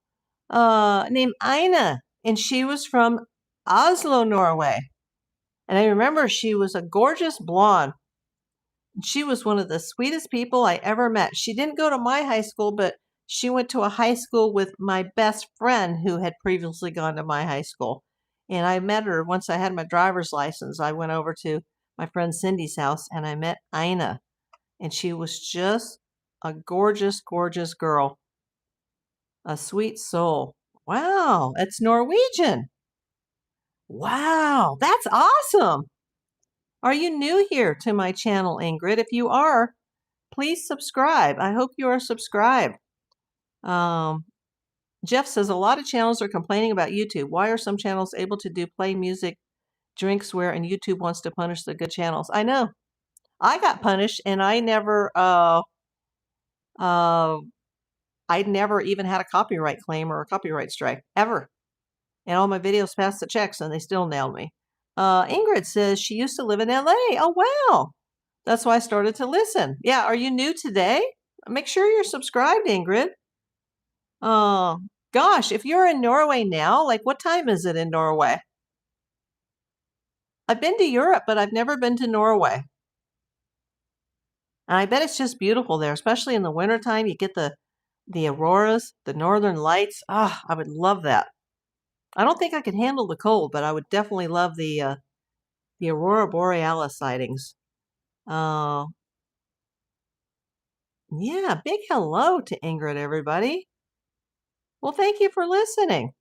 named Ina, and she was from Oslo, Norway. And I remember she was a gorgeous blonde. She was one of the sweetest people I ever met. She didn't go to my high school, but she went to a high school with my best friend who had previously gone to my high school. And I met her once I had my driver's license. I went over to my friend Cindy's house and I met Ina. And she was just a gorgeous, gorgeous girl. A sweet soul. Wow, it's Norwegian. Wow, that's awesome. Are you new here to my channel, Ingrid? If you are, please subscribe. I hope you are subscribed. Jeff says a lot of channels are complaining about YouTube. Why are some channels able to do play music, drink, swear, and YouTube wants to punish the good channels? I know. I got punished, and I never even had a copyright claim or a copyright strike ever. And all my videos passed the checks, and they still nailed me. Ingrid says she used to live in LA. Oh wow, that's why I started to listen. Yeah, are you new today? Make sure you're subscribed, Ingrid. Gosh, if you're in Norway now, like what time is it in Norway? I've been to Europe, but I've never been to Norway. And I bet it's just beautiful there, especially in the wintertime. You get the auroras, the northern lights. Ah, I would love that. I don't think I could handle the cold, but I would definitely love the aurora borealis sightings. Yeah, big hello to Ingrid, everybody. Well, thank you for listening.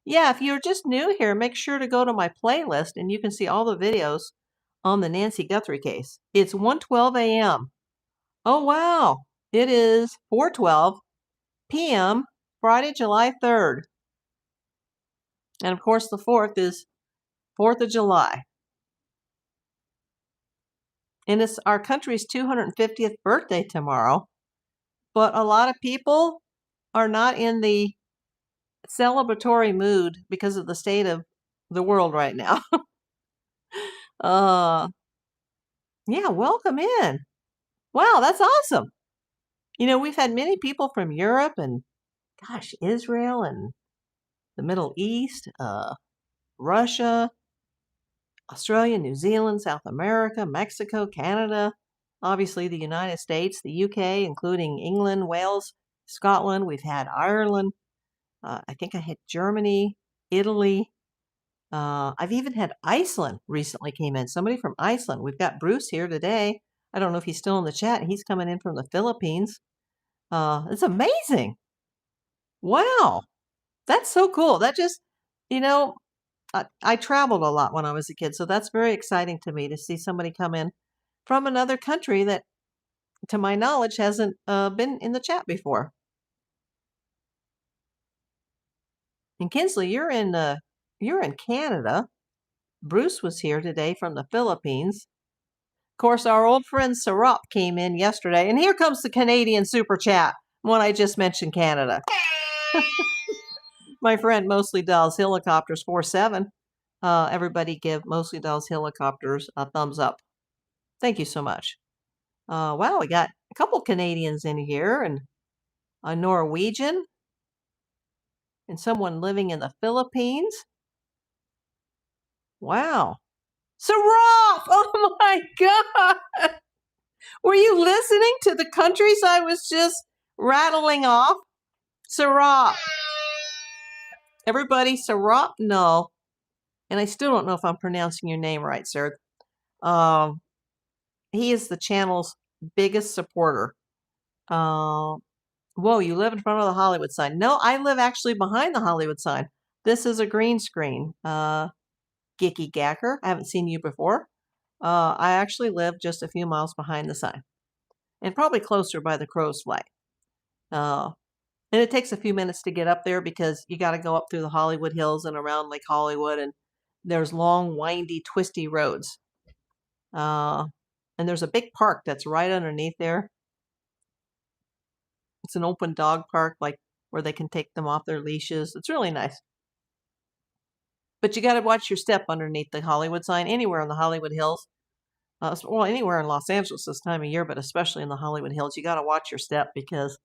Yeah, if you're just new here, make sure to go to my playlist and you can see all the videos on the Nancy Guthrie case. It's 1:12 a.m. Oh, wow. It is 4:12 p.m. Friday, July 3rd. And of course, the 4th is 4th of July. And it's our country's 250th birthday tomorrow. But a lot of people are not in the celebratory mood because of the state of the world right now. Yeah, welcome in. Wow, that's awesome. You know, we've had many people from Europe and, gosh, Israel and the Middle East, Russia, Australia, New Zealand, South America, Mexico, Canada, obviously the United States, the UK, including England, Wales, Scotland. We've had Ireland. I think I had Germany, Italy. I've even had Iceland recently came in. Somebody from Iceland. We've got Bruce here today. I don't know if he's still in the chat. He's coming in from the Philippines. It's amazing. Wow. That's so cool. That just, you know, I traveled a lot when I was a kid, so that's very exciting to me to see somebody come in from another country that, to my knowledge, hasn't been in the chat before. And Kinsley, you're in Canada. Bruce was here today from the Philippines. Of course, our old friend Sarop came in yesterday, and here comes the Canadian super chat when I just mentioned Canada. My friend Mostly Dolls Helicopters 47. Everybody give Mostly Dolls Helicopters a thumbs up. Thank you so much. Wow, we got a couple Canadians in here and a Norwegian and someone living in the Philippines. Wow. Saraf! Oh my God! Were you listening to the countries I was just rattling off? Saraf. Everybody, Saraf? No. And I still don't know if I'm pronouncing your name right, sir. He is the channel's biggest supporter. Whoa, you live in front of the Hollywood sign. No, I live actually behind the Hollywood sign. This is a green screen. Gicky Gacker, I haven't seen you before. I actually live just a few miles behind the sign. And probably closer by the crow's flight. And it takes a few minutes to get up there because you got to go up through the Hollywood Hills and around Lake Hollywood. And there's long, windy, twisty roads. And there's a big park that's right underneath there. It's an open dog park, like where they can take them off their leashes. It's really nice. But you got to watch your step underneath the Hollywood sign, anywhere in the Hollywood Hills. Well, anywhere in Los Angeles this time of year, but especially in the Hollywood Hills, you got to watch your step because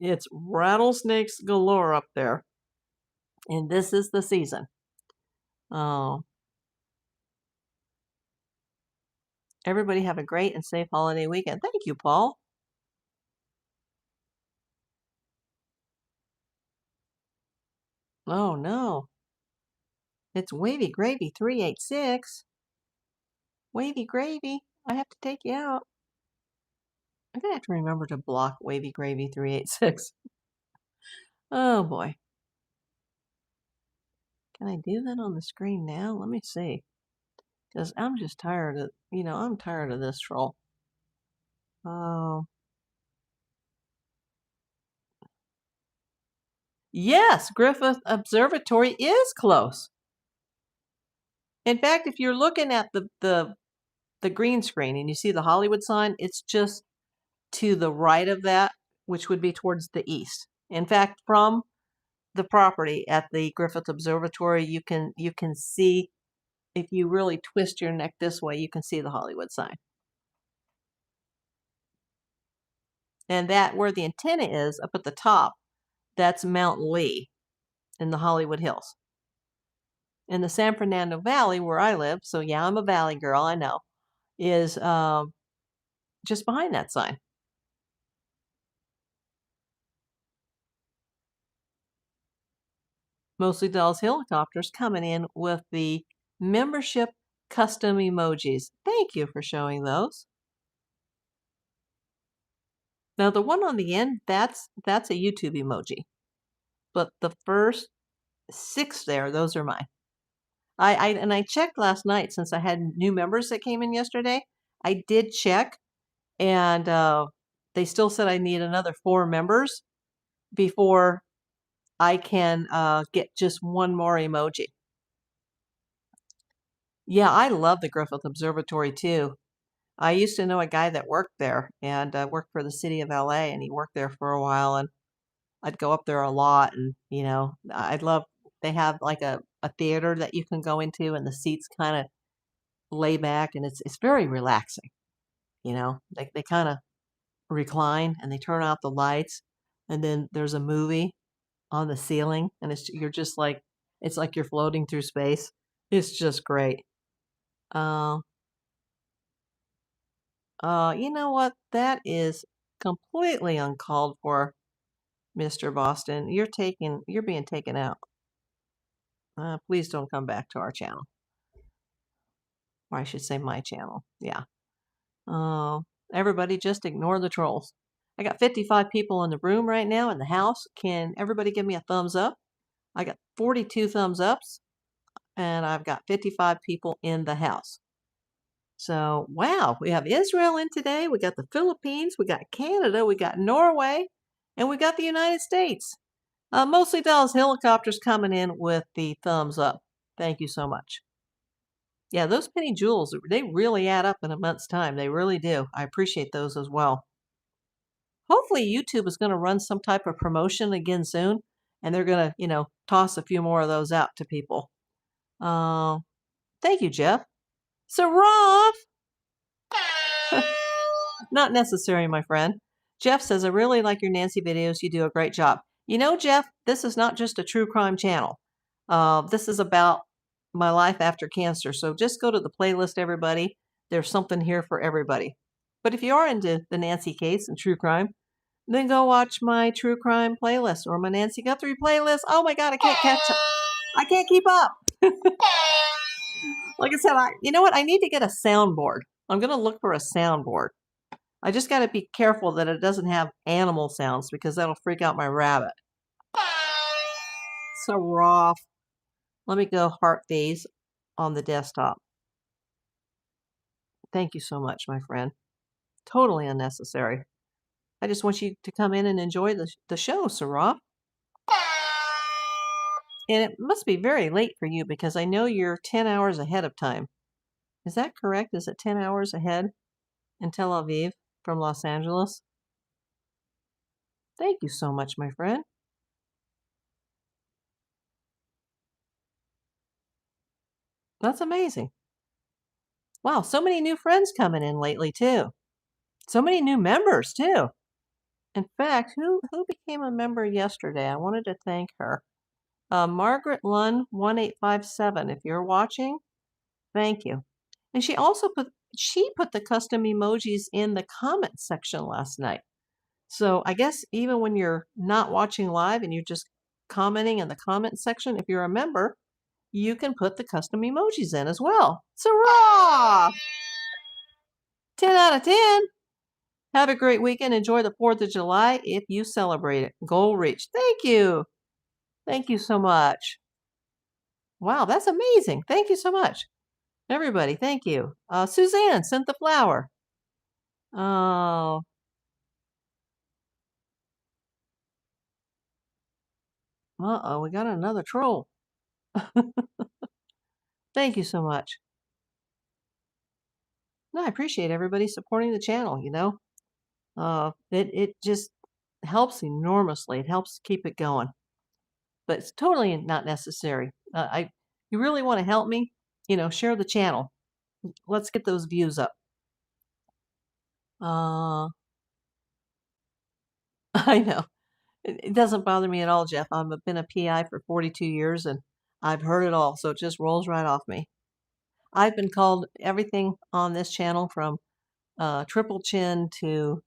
it's rattlesnakes galore up there. And this is the season. Everybody have a great and safe holiday weekend. Thank you, Paul. Oh, no. It's Wavy Gravy 386. Wavy Gravy. I have to take you out. I'm going to have to remember to block Wavy Gravy 386. Oh, boy. Can I do that on the screen now? Let me see. Because I'm just tired of, I'm tired of this troll. Oh. Yes, Griffith Observatory is close. In fact, if you're looking at the green screen and you see the Hollywood sign, it's just to the right of that, which would be towards the east. In fact, from the property at the Griffith Observatory, you can see, if you really twist your neck this way, you can see the Hollywood sign. And that, where the antenna is up at the top, that's Mount Lee in the Hollywood Hills. In the San Fernando Valley, where I live, so yeah, I'm a valley girl, I know, is just behind that sign. Mostly Dolls Helicopters coming in with the membership custom emojis. Thank you for showing those. Now the one on the end, that's a YouTube emoji. But the first 6 there, those are mine. I checked last night, since I had new members that came in yesterday. I did check, and they still said I need another 4 members before I can get just one more emoji. Yeah, I love the Griffith Observatory too. I used to know a guy that worked there, and worked for the city of LA, and he worked there for a while, and I'd go up there a lot, and I'd love, they have like a theater that you can go into, and the seats kind of lay back, and it's very relaxing. They kind of recline, and they turn out the lights, and then there's a movie on the ceiling, and you're just like, it's like you're floating through space. It's just great. Uh, you know what? That is completely uncalled for, Mr. Boston. You're being taken out. Please don't come back to our channel. Or I should say my channel. Yeah. Everybody just ignore the trolls. I got 55 people in the room right now in the house. Can everybody give me a thumbs up? I got 42 thumbs ups, and I've got 55 people in the house. So, wow, we have Israel in today. We got the Philippines. We got Canada. We got Norway. And we got the United States. Mostly Dallas Helicopters coming in with the thumbs up. Thank you so much. Yeah, those penny jewels, they really add up in a month's time. They really do. I appreciate those as well. Hopefully YouTube is going to run some type of promotion again soon, and they're going to, toss a few more of those out to people. Thank you, Jeff. So, Roth! Not necessary, my friend. Jeff says, I really like your Nancy videos. You do a great job. Jeff, this is not just a true crime channel. This is about my life after cancer. So just go to the playlist, everybody. There's something here for everybody. But if you are into the Nancy case and true crime, then go watch my true crime playlist or my Nancy Guthrie playlist. Oh my God, I can't catch up. I can't keep up. Like I said, you know what? I need to get a soundboard. I'm going to look for a soundboard. I just got to be careful that it doesn't have animal sounds, because that'll freak out my rabbit. So rough. Let me go heart these on the desktop. Thank you so much, my friend. Totally unnecessary. I just want you to come in and enjoy the show, Sarah. And it must be very late for you, because I know you're 10 hours ahead of time. Is that correct? Is it 10 hours ahead in Tel Aviv from Los Angeles? Thank you so much, my friend. That's amazing. Wow, so many new friends coming in lately, too. So many new members, too. In fact, who became a member yesterday? I wanted to thank her. Margaret Lund 1857. If you're watching, thank you. And she also she put the custom emojis in the comment section last night. So I guess even when you're not watching live and you're just commenting in the comment section, if you're a member, you can put the custom emojis in as well. So raw! 10 out of 10. Have a great weekend. Enjoy the 4th of July if you celebrate it. Goal reached. Thank you. Thank you so much. Wow, that's amazing. Thank you so much. Everybody, thank you. Suzanne sent the flower. Oh, uh-oh, we got another troll. Thank you so much. No, I appreciate everybody supporting the channel, you know. It just helps enormously. It helps keep it going. But it's totally not necessary. You really want to help me, you know, share the channel. Let's get those views up. I know. It doesn't bother me at all, Jeff. I've been a PI for 42 years and I've heard it all, so it just rolls right off me. I've been called everything on this channel from triple chin to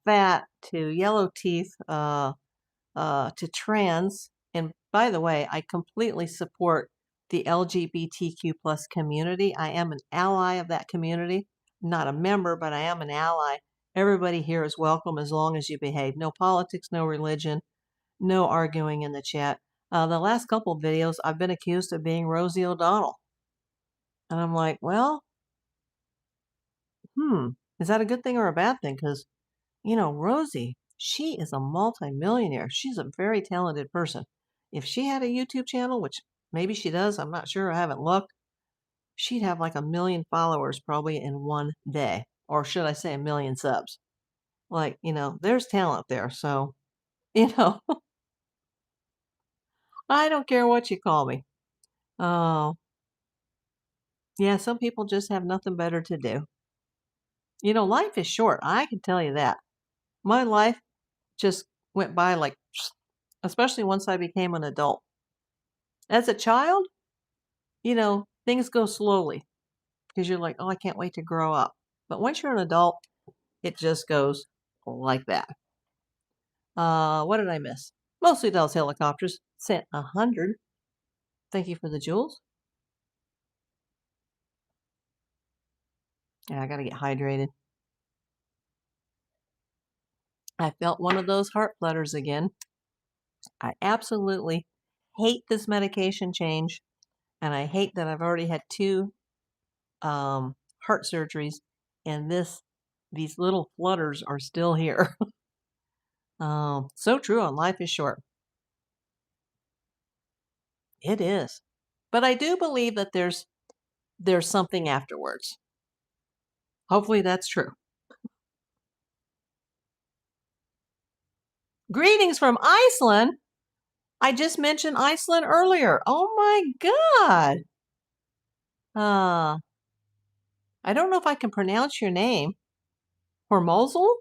fat to yellow teeth to trans. And by the way, I completely support the LGBTQ plus community. I am an ally of that community. Not a member, but I am an ally. Everybody here is welcome as long as you behave. No politics, no religion, no arguing in the chat. The last couple of videos, I've been accused of being Rosie O'Donnell. And I'm like, well, is that a good thing or a bad thing? Because, you know, Rosie, she is a multimillionaire. She's a very talented person. If she had a YouTube channel, which maybe she does, I'm not sure, I haven't looked, she'd have like 1 million followers probably in one day. Or should I say 1 million subs? Like, you know, there's talent there. So, you know, I don't care what you call me. Oh, yeah, some people just have nothing better to do. You know, life is short. I can tell you that. My life just went by like, especially once I became an adult. As a child, you know, things go slowly because you're like, oh, I can't wait to grow up. But once you're an adult, it just goes like that. What did I miss? Mostly those helicopters. Sent 100. Thank you for the jewels. Yeah, I got to get hydrated. I felt one of those heart flutters again. I absolutely hate this medication change. And I hate that I've already had 2 heart surgeries and these little flutters are still here. So true on life is short. It is. But I do believe that there's something afterwards. Hopefully that's true. Greetings from Iceland. I just mentioned Iceland earlier. Oh my God. I don't know if I can pronounce your name. Hormozel?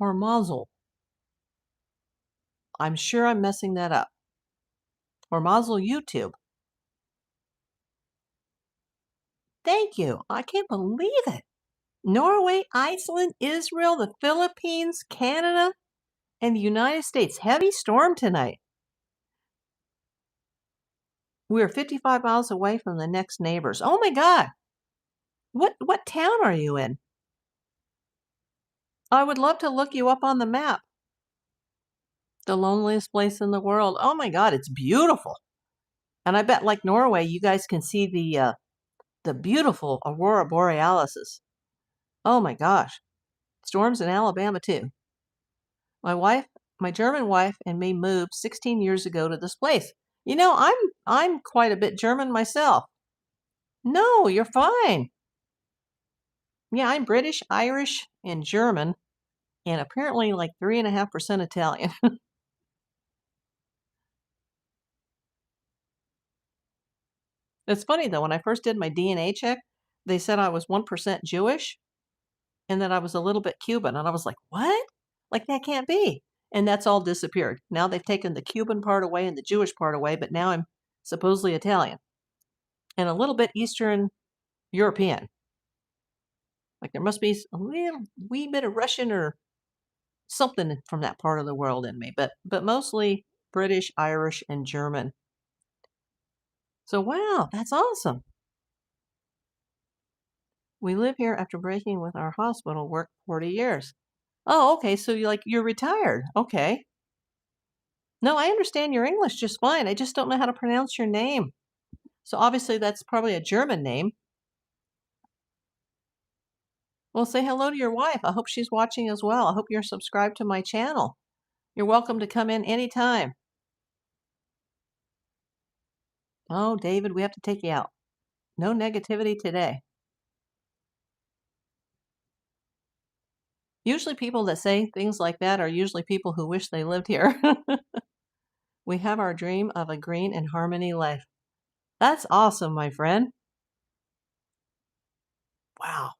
Hormozel. I'm sure I'm messing that up. Hormozel YouTube. Thank you. I can't believe it. Norway, Iceland, Israel, the Philippines, Canada, and the United States. Heavy storm tonight. We're 55 miles away from the next neighbors. Oh my God. What town are you in? I would love to look you up on the map. The loneliest place in the world. Oh my God, it's beautiful. And I bet like Norway, you guys can see the beautiful aurora borealises. Oh my gosh. Storms in Alabama too. My German wife and me moved 16 years ago to this place. You know, I'm quite a bit German myself. No, you're fine. Yeah, I'm British, Irish, and German, and apparently like 3.5% Italian. It's funny though, when I first did my DNA check, they said I was 1% Jewish and that I was a little bit Cuban. And I was like, what? Like that can't be. And that's all disappeared. Now they've taken the Cuban part away and the Jewish part away, but now I'm supposedly Italian, and a little bit Eastern European. Like there must be a little wee bit of Russian or something from that part of the world in me, but mostly British, Irish, and German. So wow, that's awesome. We live here after breaking with our hospital work 40 years. Oh, okay. So you're retired. Okay. No, I understand your English just fine. I just don't know how to pronounce your name. So obviously that's probably a German name. Well, say hello to your wife. I hope she's watching as well. I hope you're subscribed to my channel. You're welcome to come in anytime. Oh, David, we have to take you out. No negativity today. Usually people that say things like that are usually people who wish they lived here. We have our dream of a green and harmony life. That's awesome, my friend. Wow.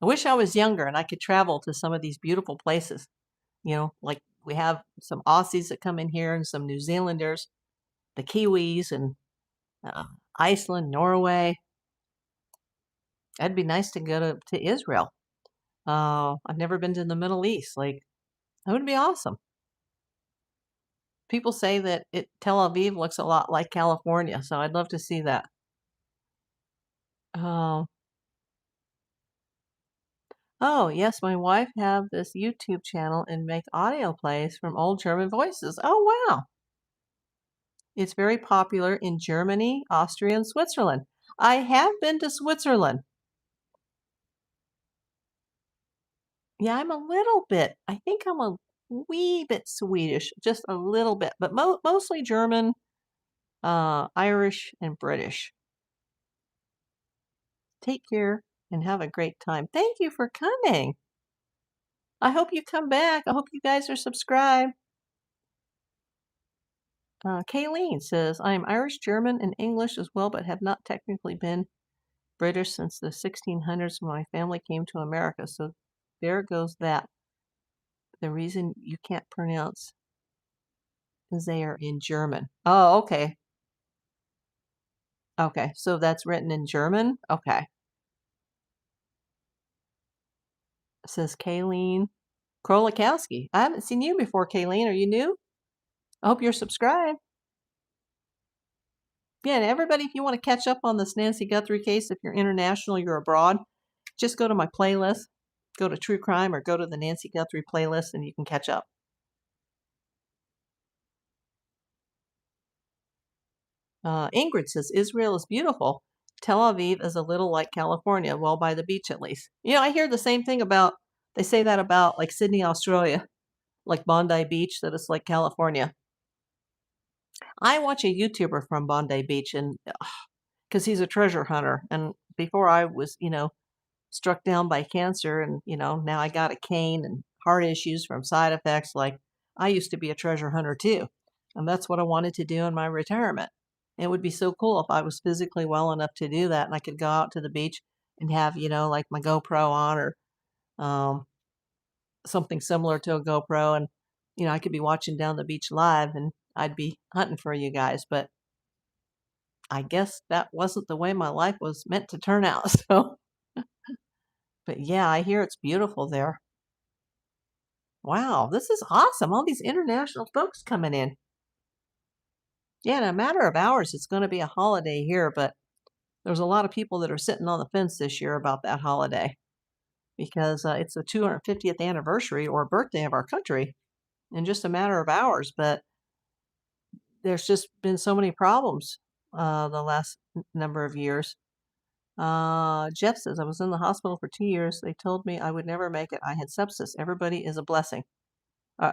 I wish I was younger and I could travel to some of these beautiful places. Like we have some Aussies that come in here and some New Zealanders, the Kiwis, and uh, Iceland, Norway. It'd be nice to go to Israel. I've never been to the Middle East. Like, that would be awesome. People say that Tel Aviv looks a lot like California, so I'd love to see that. Oh, oh yes, my wife have this YouTube channel and make audio plays from old German voices. Oh wow. It's very popular in Germany, Austria, and Switzerland. I have been to Switzerland. Yeah, I'm a little bit. I think I'm a wee bit Swedish, just a little bit, but mostly German, Irish, and British. Take care and have a great time. Thank you for coming. I hope you come back. I hope you guys are subscribed. Kayleen says, I am Irish, German, and English as well, but have not technically been British since the 1600s when my family came to America. So there goes that. The reason you can't pronounce is they are in German. Oh, okay. Okay, so that's written in German? Okay. Says Kayleen Krolikowski. I haven't seen you before, Kayleen. Are you new? I hope you're subscribed. Yeah, and everybody, if you want to catch up on this Nancy Guthrie case, if you're international, you're abroad, just go to my playlist, go to True Crime, or go to the Nancy Guthrie playlist, and you can catch up. Ingrid says, Israel is beautiful. Tel Aviv is a little like California, well, by the beach at least. I hear the same thing they say that about like Sydney, Australia, like Bondi Beach, that it's like California. I watch a YouTuber from Bondi Beach, and because he's a treasure hunter, and before I was, struck down by cancer, and now I got a cane and heart issues from side effects. Like, I used to be a treasure hunter too, and that's what I wanted to do in my retirement. It would be so cool if I was physically well enough to do that, and I could go out to the beach and have like my GoPro on, or um, something similar to a GoPro, and I could be watching down the beach live, and I'd be hunting for you guys. But I guess that wasn't the way my life was meant to turn out. So, but yeah, I hear it's beautiful there. Wow, this is awesome. All these international folks coming in. Yeah, in a matter of hours, it's going to be a holiday here, but there's a lot of people that are sitting on the fence this year about that holiday because it's the 250th anniversary or birthday of our country in just a matter of hours. But there's just been so many problems the last number of years. Jeff says, I was in the hospital for 2 years. They told me I would never make it. I had sepsis. Everybody is a blessing.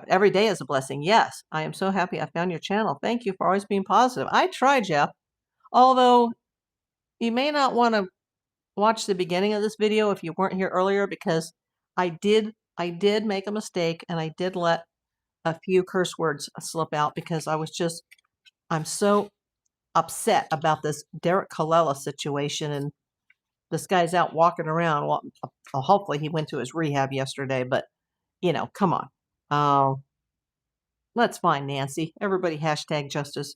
Every day is a blessing. Yes, I am so happy I found your channel. Thank you for always being positive. I try, Jeff. Although you may not want to watch the beginning of this video if you weren't here earlier, because I did make a mistake, and I did let a few curse words slip out because I'm so upset about this Derek Kella situation, and this guy's out walking around. Well, hopefully he went to his rehab yesterday, but come on. Let's find Nancy. Everybody hashtag justice.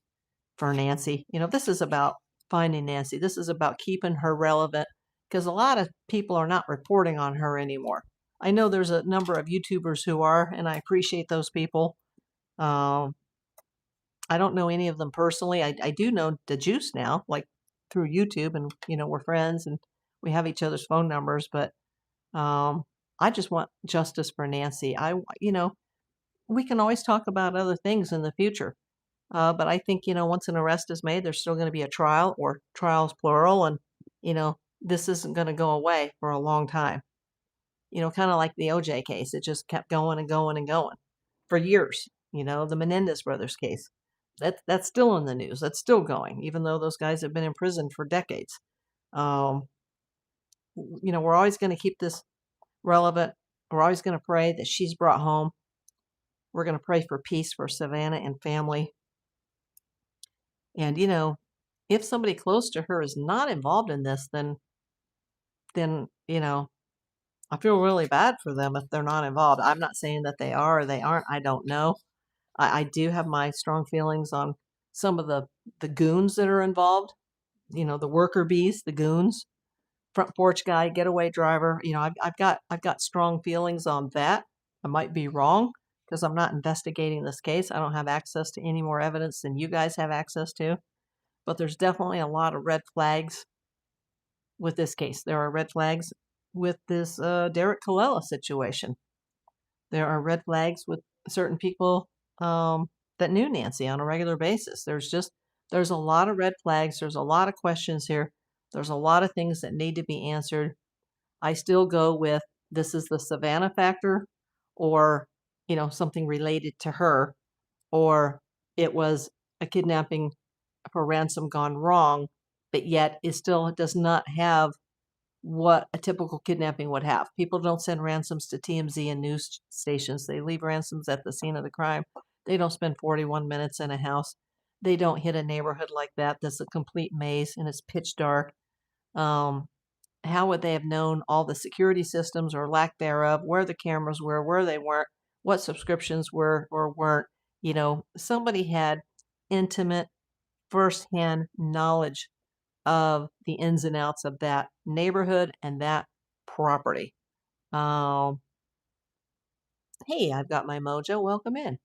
for Nancy. This is about finding Nancy. This is about keeping her relevant because a lot of people are not reporting on her anymore. I know there's a number of YouTubers who are, and I appreciate those people. I don't know any of them personally. I do know the Juice now, like through YouTube, and we're friends and we have each other's phone numbers. But I just want justice for Nancy. We can always talk about other things in the future, but I think once an arrest is made, there's still going to be a trial, or trials plural, and this isn't going to go away for a long time. Kind of like the OJ case, it just kept going and going and going for years. The Menendez brothers case. That's still in the news. That's still going, even though those guys have been in prison for decades. We're always going to keep this relevant. We're always going to pray that she's brought home. We're going to pray for peace for Savannah and family. And, if somebody close to her is not involved in this, then I feel really bad for them if they're not involved. I'm not saying that they are or they aren't. I don't know. I do have my strong feelings on some of the goons that are involved. The worker bees, the goons, front porch guy, getaway driver. I've got strong feelings on that. I might be wrong because I'm not investigating this case. I don't have access to any more evidence than you guys have access to. But there's definitely a lot of red flags with this case. There are red flags with this Derek Kella situation. There are red flags with certain people that knew Nancy on a regular basis. There's a lot of red flags. There's a lot of questions here. There's a lot of things that need to be answered. I still go with this is the Savannah factor, or something related to her, or it was a kidnapping for ransom gone wrong, but yet it still does not have what a typical kidnapping would have. People don't send ransoms to TMZ and news stations. They leave ransoms at the scene of the crime. They don't spend 41 minutes in a house. They don't hit a neighborhood like that that's a complete maze and it's pitch dark. How would they have known all the security systems or lack thereof, where the cameras were, where they weren't, what subscriptions were or weren't? Somebody had intimate, firsthand knowledge of the ins and outs of that neighborhood and that property. Hey, I've got my mojo. Welcome in.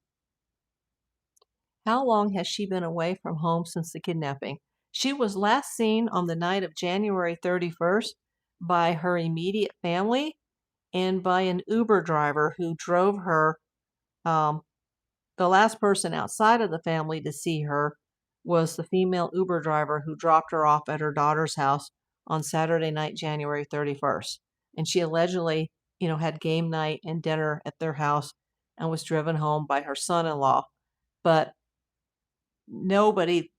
How long has she been away from home since the kidnapping? She was last seen on the night of January 31st by her immediate family and by an Uber driver who drove her. The last person outside of the family to see her was the female Uber driver who dropped her off at her daughter's house on Saturday night, January 31st. And she allegedly, had game night and dinner at their house and was driven home by her son-in-law. But nobody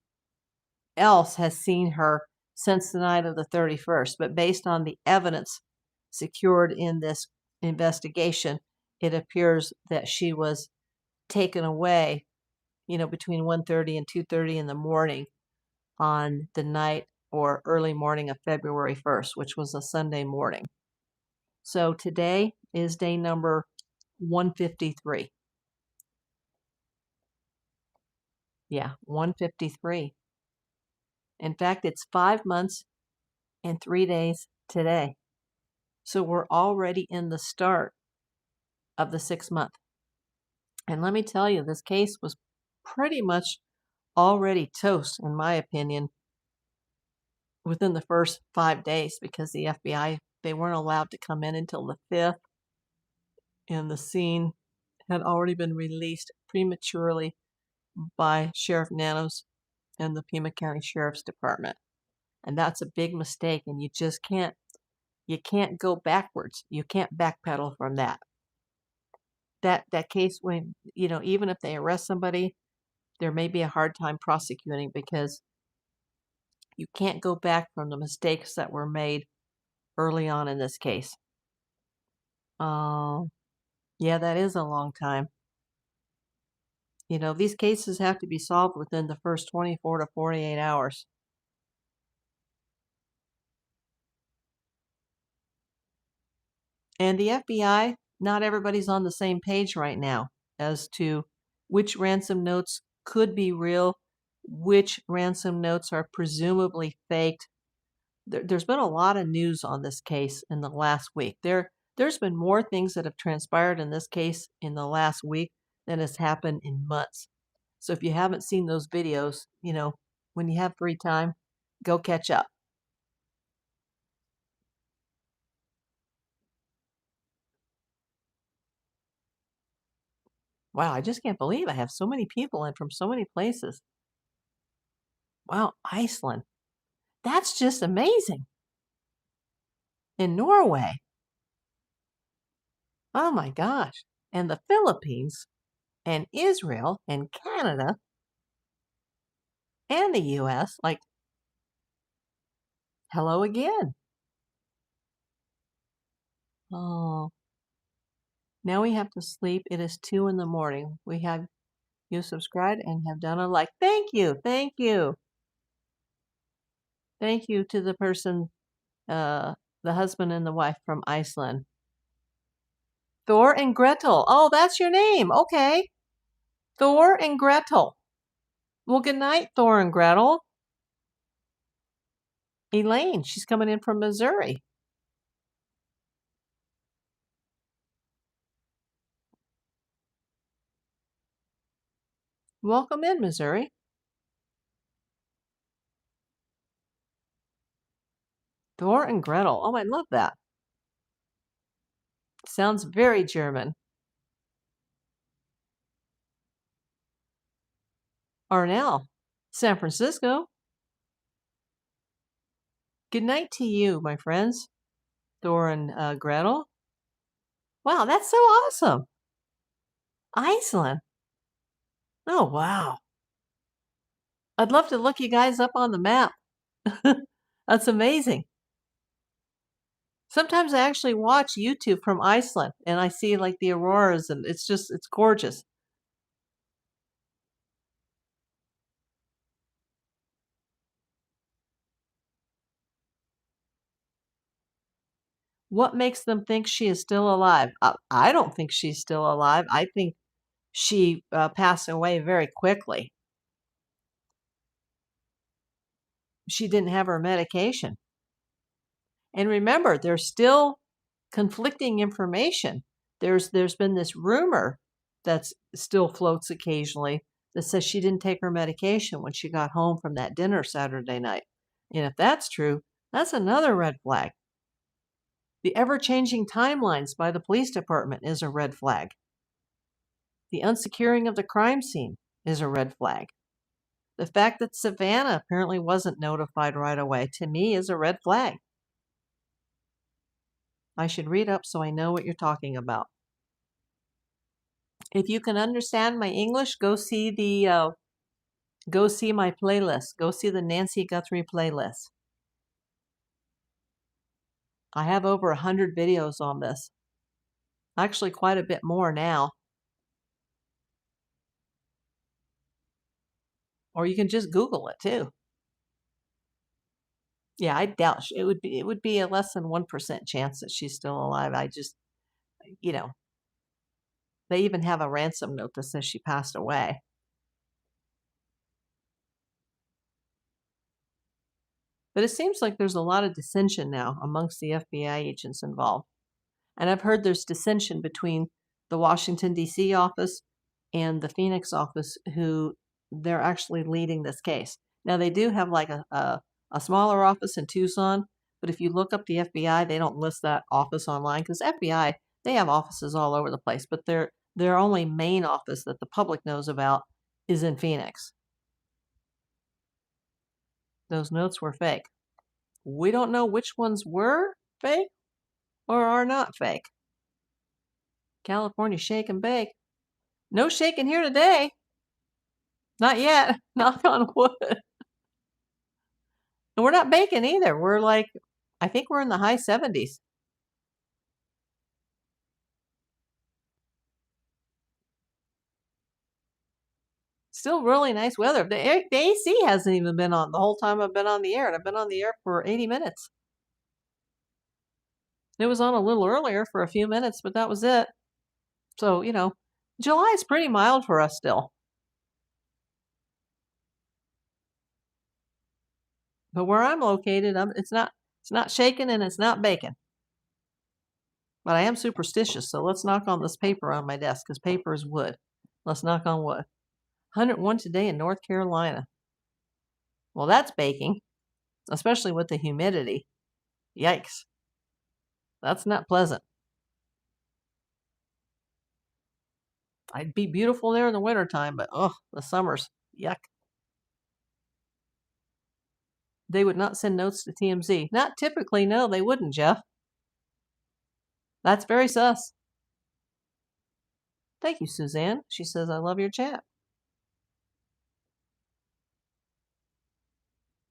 else has seen her since the night of the 31st. But based on the evidence secured in this investigation, it appears that she was taken away, between 1:30 and 2:30 in the morning on the night or early morning of February 1st, which was a Sunday morning. So today is day number 153. Yeah, 153. In fact, it's 5 months and 3 days today. So we're already in the start of the 6th month. And let me tell you, this case was pretty much already toast, in my opinion, within the first 5 days, because the FBI, they weren't allowed to come in until the 5th, and the scene had already been released prematurely by Sheriff Nanos and the Pima County Sheriff's Department. And that's a big mistake, and you can't go backwards. You can't backpedal from that. That case, when, even if they arrest somebody, there may be a hard time prosecuting because you can't go back from the mistakes that were made early on in this case. Yeah, that is a long time. These cases have to be solved within the first 24 to 48 hours. And the FBI, not everybody's on the same page right now as to which ransom notes could be real which ransom notes are presumably faked. There's been a lot of news on this case in the last week. There's been more things that have transpired in this case in the last week than has happened in months. So if you haven't seen those videos, when you have free time, go catch up. Wow, I just can't believe I have so many people in from so many places. Wow, Iceland. That's just amazing. In Norway. Oh my gosh. And the Philippines and Israel and Canada and the US. Like, hello again. Oh, now we have to sleep. It is 2 in the morning. We have you subscribed and have done a like. Thank you. Thank you. Thank you to the person, uh, the husband and the wife from Iceland. Thor and Gretel. Oh, that's your name. Okay. Thor and Gretel. Well, good night, Thor and Gretel. Elaine, she's coming in from Missouri. Welcome in, Missouri. Thor and Gretel. Oh, I love that. Sounds very German. Arnell, San Francisco. Good night to you, my friends. Thor and Gretel. Wow, that's so awesome. Iceland. Oh, wow. I'd love to look you guys up on the map. That's amazing. Sometimes I actually watch YouTube from Iceland and I see like the auroras and it's gorgeous. What makes them think she is still alive? I don't think she's still alive. I think she passed away very quickly. She didn't have her medication. And remember, there's still conflicting information. There's been this rumor that's still floats occasionally that says she didn't take her medication when she got home from that dinner Saturday night. And if that's true, that's another red flag. The ever-changing timelines by the police department is a red flag. The unsecuring of the crime scene is a red flag. The fact that Savannah apparently wasn't notified right away, to me, is a red flag. I should read up so I know what you're talking about. If you can understand my English, go see my playlist. Go see the Nancy Guthrie playlist. I have over 100 videos on this. Actually, quite a bit more now. Or you can just Google it too. Yeah, I doubt it would be a less than 1% chance that she's still alive. I just, they even have a ransom note that says she passed away. But it seems like there's a lot of dissension now amongst the FBI agents involved. And I've heard there's dissension between the Washington, D.C. office and the Phoenix office, who they're actually leading this case. Now, they do have like a smaller office in Tucson, but if you look up the FBI, they don't list that office online because FBI, they have offices all over the place, but their only main office that the public knows about is in Phoenix. Those notes were fake. We don't know which ones were fake or are not fake. California shake and bake. No shaking here today. Not yet. Knock on wood. And we're not baking either. We're like, I think we're in the high 70s. Still really nice weather. The AC hasn't even been on the whole time I've been on the air. And I've been on the air for 80 minutes. It was on a little earlier for a few minutes, but that was it. So, July is pretty mild for us still. But where I'm located, it's not shaking and it's not baking. But I am superstitious, so let's knock on this paper on my desk, because paper is wood. Let's knock on wood. 101 today in North Carolina. Well, that's baking, especially with the humidity. Yikes. That's not pleasant. I'd be beautiful there in the wintertime, but the summers, yuck. They would not send notes to TMZ. Not typically, no, they wouldn't, Jeff. That's very sus. Thank you, Suzanne. She says, I love your chat.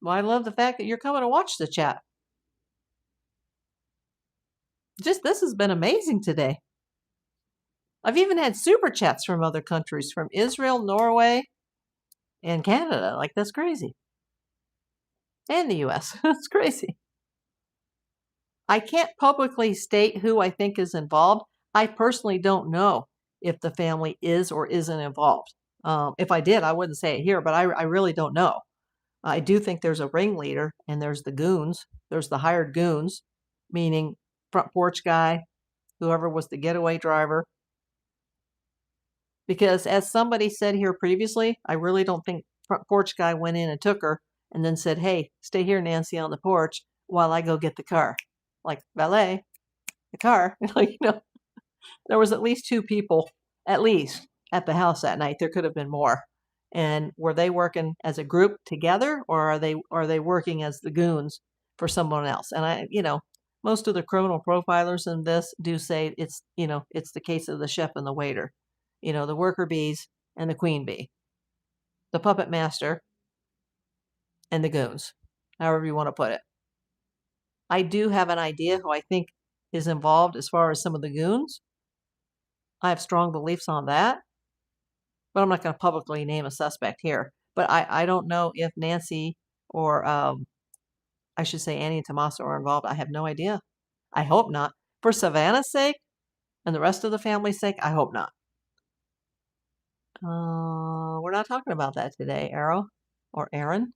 Well, I love the fact that you're coming to watch the chat. This has been amazing today. I've even had super chats from other countries, from Israel, Norway, and Canada. Like, that's crazy. And the US. That's crazy. I can't publicly state who I think is involved. I personally don't know if the family is or isn't involved. If I did, I wouldn't say it here, but I really don't know. I do think there's a ringleader, and there's the goons. There's the hired goons, meaning front porch guy, whoever was the getaway driver. Because as somebody said here previously, I really don't think front porch guy went in and took her and then said, hey, stay here, Nancy, on the porch while I go get the car. Like, valet, the car. Like, there was at least 2 people, at least, at the house that night. There could have been more. And were they working as a group together, or are they working as the goons for someone else? And most of the criminal profilers in this do say it's the case of the chef and the waiter, the worker bees and the queen bee, the puppet master and the goons, however you want to put it. I do have an idea who I think is involved as far as some of the goons. I have strong beliefs on that, but I'm not going to publicly name a suspect here. But I don't know if Nancy or I should say Annie and Tommaso are involved. I have no idea. I hope not. For Savannah's sake and the rest of the family's sake, I hope not. We're not talking about that today, Arrow or Aaron.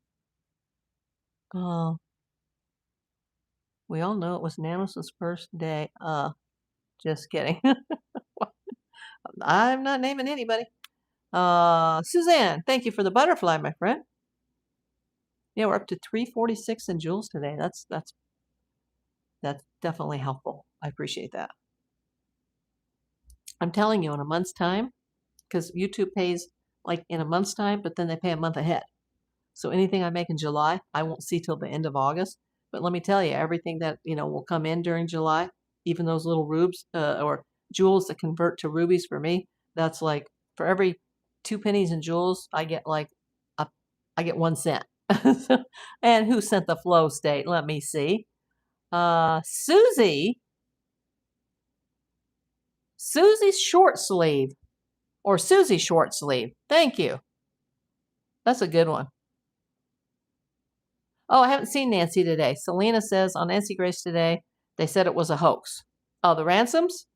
We all know it was Nanos' first day. Just kidding. I'm not naming anybody. Suzanne, thank you for the butterfly, my friend. Yeah, we're up to 346 in joules today. That's definitely helpful. I appreciate that. I'm telling you, in a month's time, because YouTube pays like in a month's time, but then they pay a month ahead. So anything I make in July, I won't see till the end of August. But let me tell you, everything that will come in during July, even those little rubes or jewels that convert to rubies for me, that's like for every 2 pennies in jewels, I get like I get 1 cent. And who sent the flow state? Let me see. Susie short sleeve, or Susie short sleeve. Thank you. That's a good one. Oh, I haven't seen Nancy today. Selena says on Nancy Grace today, they said it was a hoax. Oh, the ransoms?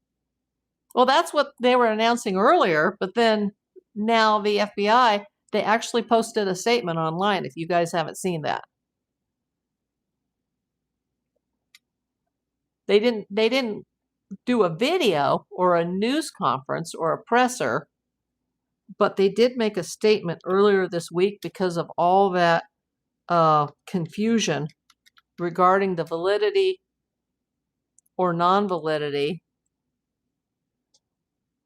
Well, that's what they were announcing earlier, but then now the FBI, they actually posted a statement online, if you guys haven't seen that. They didn't do a video or a news conference or a presser, but they did make a statement earlier this week because of all that confusion regarding the validity or non-validity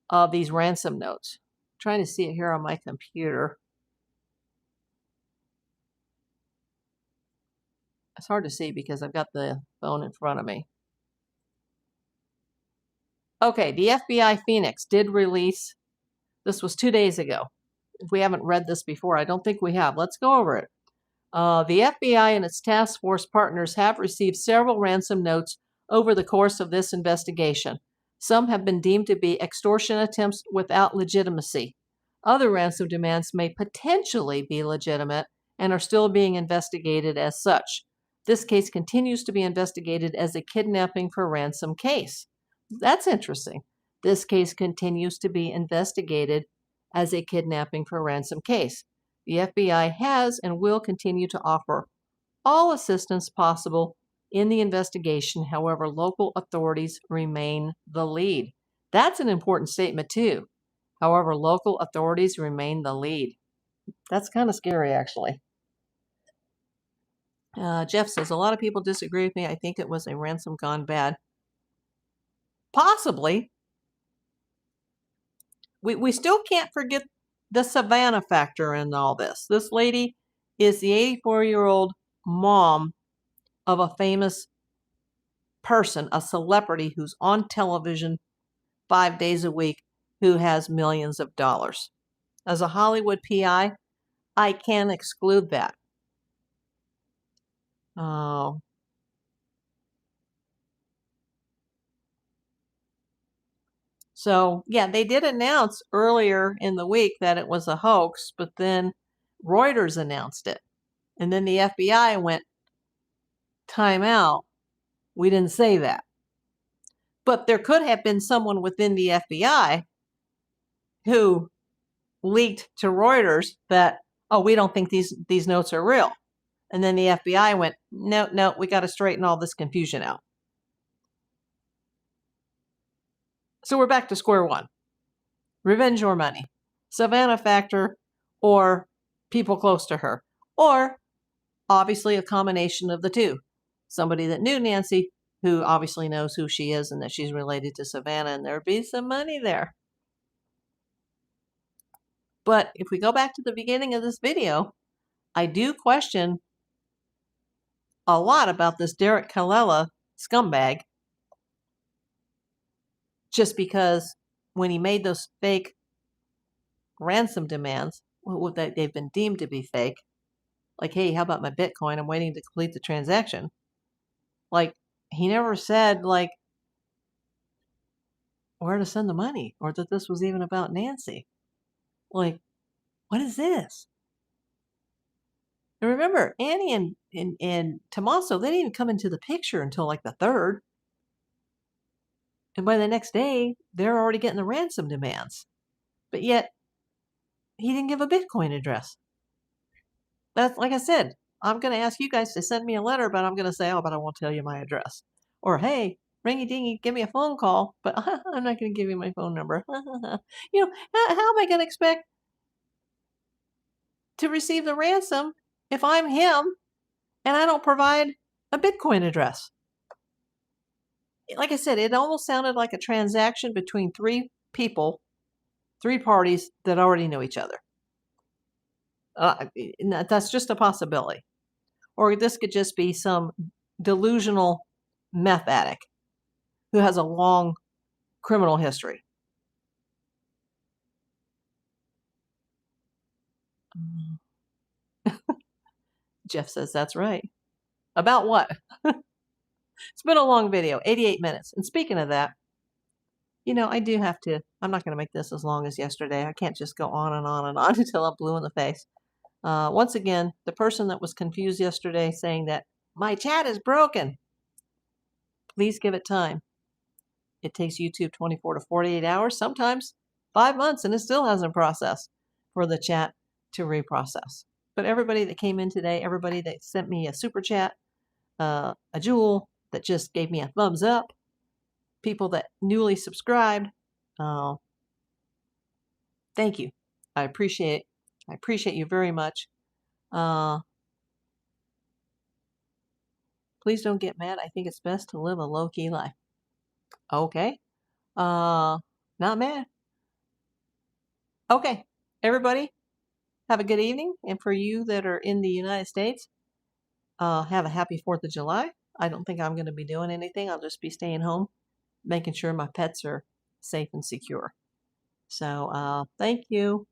of these ransom notes. I'm trying to see it here on my computer. It's hard to see because I've got the phone in front of me. Okay, the FBI Phoenix did release, this was 2 days ago. If we haven't read this before, I don't think we have. Let's go over it. The FBI and its task force partners have received several ransom notes over the course of this investigation. Some have been deemed to be extortion attempts without legitimacy. Other ransom demands may potentially be legitimate and are still being investigated as such. This case continues to be investigated as a kidnapping for ransom case. That's interesting. This case continues to be investigated as a kidnapping for ransom case. The FBI has and will continue to offer all assistance possible in the investigation. However, local authorities remain the lead. That's an important statement too. However, local authorities remain the lead. That's kind of scary, actually. Jeff says, a lot of people disagree with me. I think it was a ransom gone bad. Possibly. We still can't forget the Savannah factor in all this. This lady is the 84-year-old mom of a famous person, a celebrity who's on television 5 days a week, who has millions of dollars. As a Hollywood PI, I can't exclude that. Oh. So, yeah, they did announce earlier in the week that it was a hoax, but then Reuters announced it. And then the FBI went, time out. We didn't say that. But there could have been someone within the FBI who leaked to Reuters that, oh, we don't think these notes are real. And then the FBI went, no, we got to straighten all this confusion out. So we're back to square one. Revenge or money. Savannah factor or people close to her. Or obviously a combination of the two. Somebody that knew Nancy, who obviously knows who she is and that she's related to Savannah, and there'd be some money there. But if we go back to the beginning of this video, I do question a lot about this Derek Kella scumbag, just because when he made those fake ransom demands, that they've been deemed to be fake, like, hey, how about my Bitcoin? I'm waiting to complete the transaction. Like, he never said, like, where to send the money, or that this was even about Nancy. Like, what is this? And remember, Annie and Tommaso, they didn't even come into the picture until like the 3rd. And by the next day, they're already getting the ransom demands. But yet, he didn't give a Bitcoin address. That's, like I said, I'm going to ask you guys to send me a letter, but I'm going to say, oh, but I won't tell you my address. Or, hey, ringy dingy, give me a phone call, but I'm not going to give you my phone number. You know, how am I going to expect to receive the ransom if I'm him and I don't provide a Bitcoin address? Like I said, it almost sounded like a transaction between 3 people, 3 parties that already know each other. That's just a possibility. Or this could just be some delusional meth addict who has a long criminal history. Jeff says that's right. About what? It's been a long video, 88 minutes. And speaking of that, you know, I do have to, I'm not going to make this as long as yesterday. I can't just go on and on and on until I'm blue in the face. Once again, the person that was confused yesterday saying that my chat is broken, please give it time. It takes YouTube 24 to 48 hours, sometimes 5 months, and it still hasn't processed for the chat to reprocess. But everybody that came in today, everybody that sent me a super chat, a jewel that just gave me a thumbs up, people that newly subscribed, thank you. I appreciate it. I appreciate you very much. Please don't get mad. I think it's best to live a low-key life. Okay. Not mad. Okay. Everybody, have a good evening. And for you that are in the United States, have a happy 4th of July. I don't think I'm going to be doing anything. I'll just be staying home, making sure my pets are safe and secure. So, thank you.